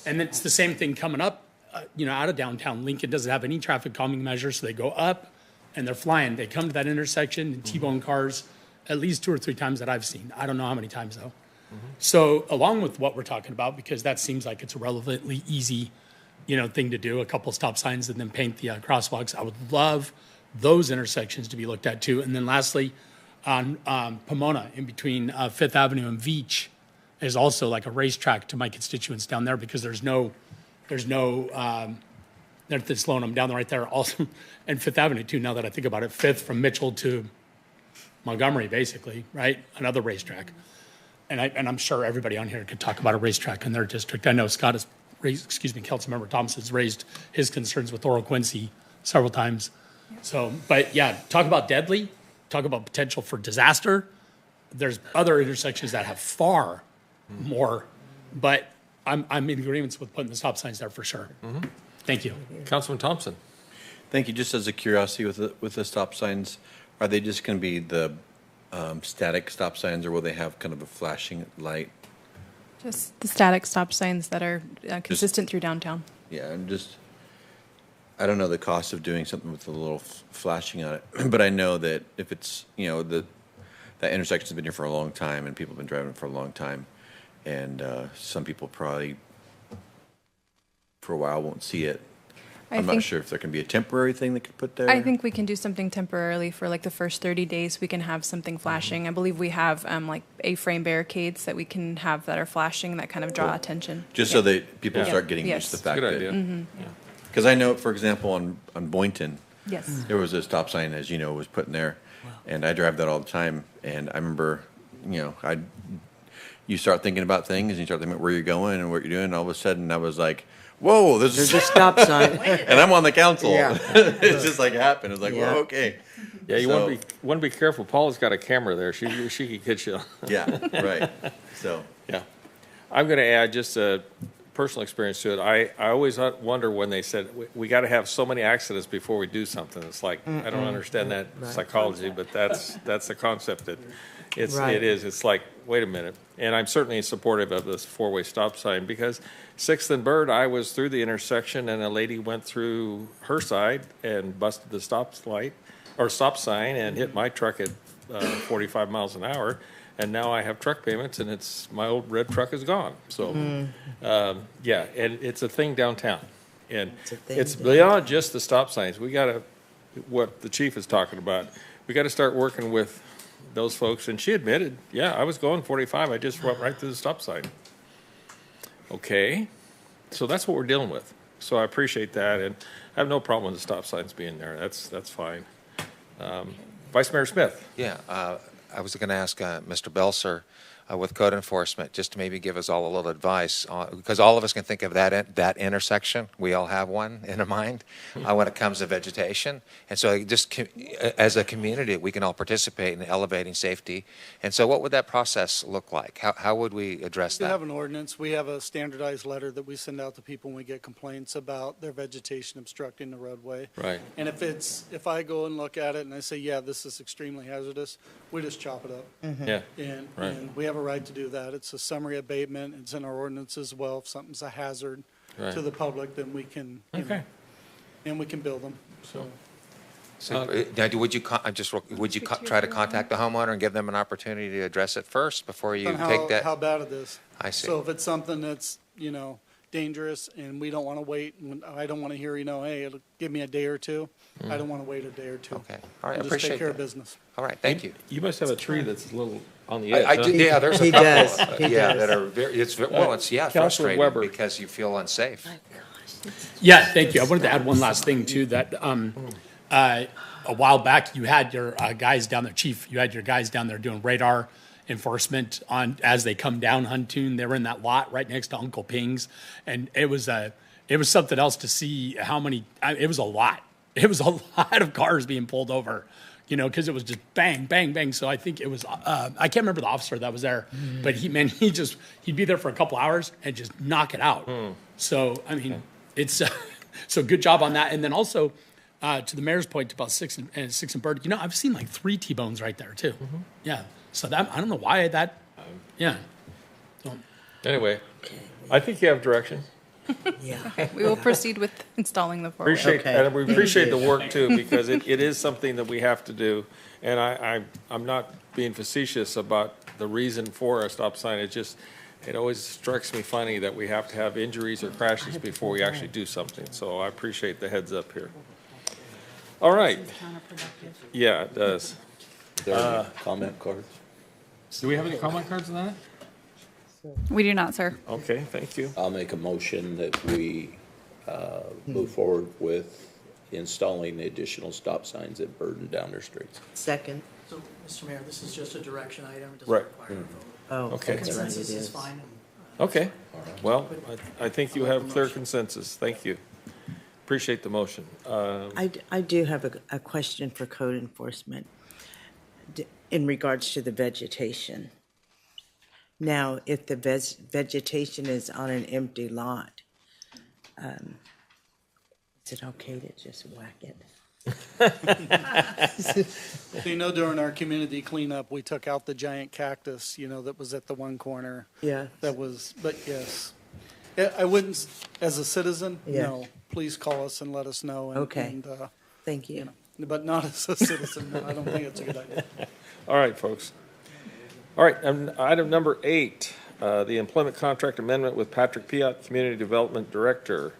And it's the same thing coming up, out of downtown. Lincoln doesn't have any traffic calming measures, so they go up, and they're flying. They come to that intersection and T-bone cars at least 2 or 3 times that I've seen. I don't know how many times though. So along with what we're talking about, because that seems like it's a relevantly easy thing to do, a couple stop signs and then paint the crosswalks. I would love those intersections to be looked at too. And then lastly, on Pomona, in between 5th Avenue and Veach, is also like a racetrack to my constituents down there, because there's no they're slowing them down right there. Also, and 5th Avenue too, now that I think about it, 5th from Mitchell to Montgomery, basically, right? Another racetrack. And I'm sure everybody on here could talk about a racetrack in their district. I know Scott has raised, Councilmember Thompson has raised his concerns with Oral Quincy several times. So, but yeah, talk about deadly, talk about potential for disaster. There's other intersections that have far more, but I'm in agreement with putting the stop signs there for sure. Thank you. Councilman Thompson. Thank you. Just as a curiosity with the stop signs, are they just going to be the static stop signs, or will they have kind of a flashing light? Just the static stop signs that are consistent through downtown. Yeah, I don't know the cost of doing something with a little flashing on it, but I know that if it's, that intersection's been here for a long time and people have been driving it for a long time, and some people probably for a while won't see it. I'm not sure if there can be a temporary thing they could put there. I think we can do something temporarily for like the first 30 days. We can have something flashing. I believe we have like A-frame barricades that we can have that are flashing that kind of draw attention. Just so that people start getting used to the fact that. Because I know, for example, on Boynton, there was a stop sign, as you know, was put in there, and I drive that all the time. And I remember, you start thinking about things, and you start thinking about where you're going and what you're doing, and all of a sudden I was like, whoa, there's a stop sign. And I'm on the council. Yeah. It's just like happened. It's like, well, okay. Yeah, you want to be careful. Paula's got a camera there. She could catch you. Yeah, right. So yeah, I'm going to add just a personal experience to it. I always wonder when they said we got to have so many accidents before we do something. It's like I don't understand that psychology, but that's the concept that it is. It's like, wait a minute. And I'm certainly supportive of this 4-way stop sign, because 6th and Bird, I was through the intersection and a lady went through her side and busted the stop sign and hit my truck at 45 miles an hour. And now I have truck payments, and my old red truck is gone. So, and it's a thing downtown. And it's beyond just the stop signs. We got to, what the chief is talking about, we got to start working with those folks. And she admitted, yeah, I was going 45. I just went right through the stop sign. Okay. So that's what we're dealing with. So I appreciate that. And I have no problem with the stop signs being there. That's fine. Vice Mayor Smith. Yeah. I was going to ask Mr. Belser, with code enforcement, just to maybe give us all a little advice, because all of us can think of that intersection. We all have one in our mind when it comes to vegetation. And so just as a community, we can all participate in elevating safety. And so what would that process look like? How would we address We that? have an ordinance. We have a standardized letter that we send out to people when we get complaints about their vegetation obstructing the roadway. Right. And if I go and look at it and I say, yeah, this is extremely hazardous, we just chop it up. Yeah. And we have a right to do that. It's a summary abatement. It's in our ordinance as well. If something's a hazard Right. to the public, then we can, you know, and we can bill them, so. So, now, would you try to contact the homeowner and give them an opportunity to address it first before you On take that? how bad it is. I see. So if it's something that's, you know, dangerous and we don't want to wait, and I don't want to hear, you know, hey, it'll give me a day or two. I don't want to wait a day or two. Okay. All right, I Just appreciate take care of that. business. All right, thank you. You must have a tree that's a little on the edge. I huh? do, yeah, there's a He couple. does. He Yeah, does. that are very, Councilor frustrating Weber. because you feel unsafe. Yeah, thank you. I wanted to add one last thing too, that a while back, you had your guys down there, Chief, you had your guys down there doing radar enforcement as they come down Huntoon. They were in that lot right next to Uncle Ping's. And it was something else to see how many, it was a lot. It was a lot of cars being pulled over, you know, because it was just bang, bang, bang. So I think it was, I can't remember the officer that was there, but he'd be there for a couple hours and just knock it out. So, I mean, it's, so good job on that. And then also, to the mayor's point about Six and Bird, you know, I've seen like 3 T-bones right there too. Yeah. So that, I don't know why that, yeah. So, Anyway, I think you have direction. Yeah. We will proceed with installing the four-way. Appreciate, Okay. and we appreciate the work too, because it is something that we have to do. And I'm not being facetious about the reason for a stop sign. It always strikes me funny that we have to have injuries or crashes before we actually do something. So I appreciate the heads up here. All right. Yeah, it does. There are any comment cards? Do we have any comment cards on that? We do not, sir. Okay, thank you. I'll make a motion that we move forward with installing the additional stop signs at Bird and Downer Streets. Second. So, Mr. Mayor, this is just a direction item. It doesn't Right. require a vote. Oh, Okay. that's right, it Consensus is is. fine. Okay, well, I think you have clear consensus. Thank you. Appreciate the motion. I do have a question for code enforcement in regards to the vegetation. Now, if the vegetation is on an empty lot, is it okay to just whack it? So, you know, during our community cleanup, we took out the giant cactus, you know, that was at the one corner. Yeah. That was, but yes. I wouldn't, as a citizen, Yeah. no, please call us and let us know. And, Okay. and, Thank you. but not as a citizen, no, I don't think it's a good idea. All right, folks. All right, item number 8, the employment contract amendment with Patrick Piot, Community Development Director.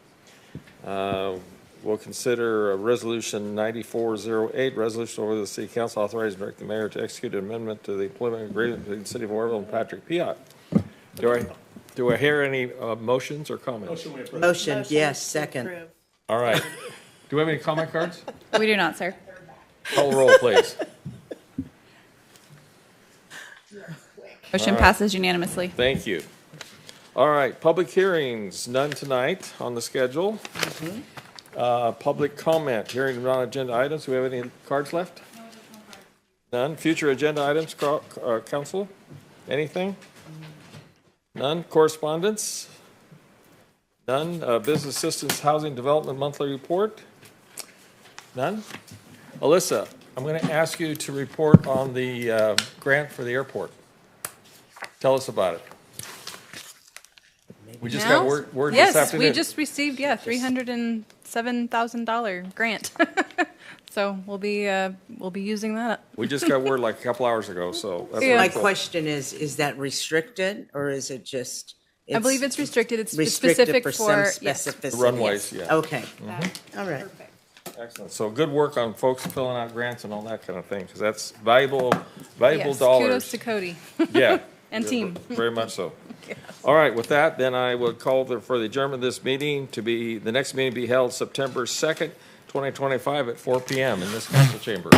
We'll consider Resolution 9408, resolution over the City Council authorizing direct the mayor to execute an amendment to the employment agreement between the City of Oroville and Patrick Piot. Do I hear any motions or comments? Motion, yes, second. All right. Do we have any comment cards? We do not, sir. Call the roll, please. Motion All right. passes unanimously. Thank you. All right, public hearings, none tonight on the schedule. Public comment, hearing non-agenda items. Do we have any cards left? None. Future agenda items, council? Anything? None. Correspondence? None. Business Assistance Housing Development Monthly Report? None. Alyssa, I'm going to ask you to report on the grant for the airport. Tell us about it. We just got word this afternoon. Yes, we just received, $307,000 grant. So we'll be using that. We just got word like a couple hours ago, so. That's My really cool. question is that restricted or is it just? I believe it's restricted. It's restricted specific for for some yes. specificity. Runways, yeah. Okay, all right. Excellent. So good work on folks filling out grants and all that kind of thing, because that's valuable Yes, dollars. kudos to Cody. Yeah. And team. Very much so. All right, with that, then I will call for the adjournment of this meeting the next meeting be held September 2nd, 2025 at 4 p.m. in this council chamber.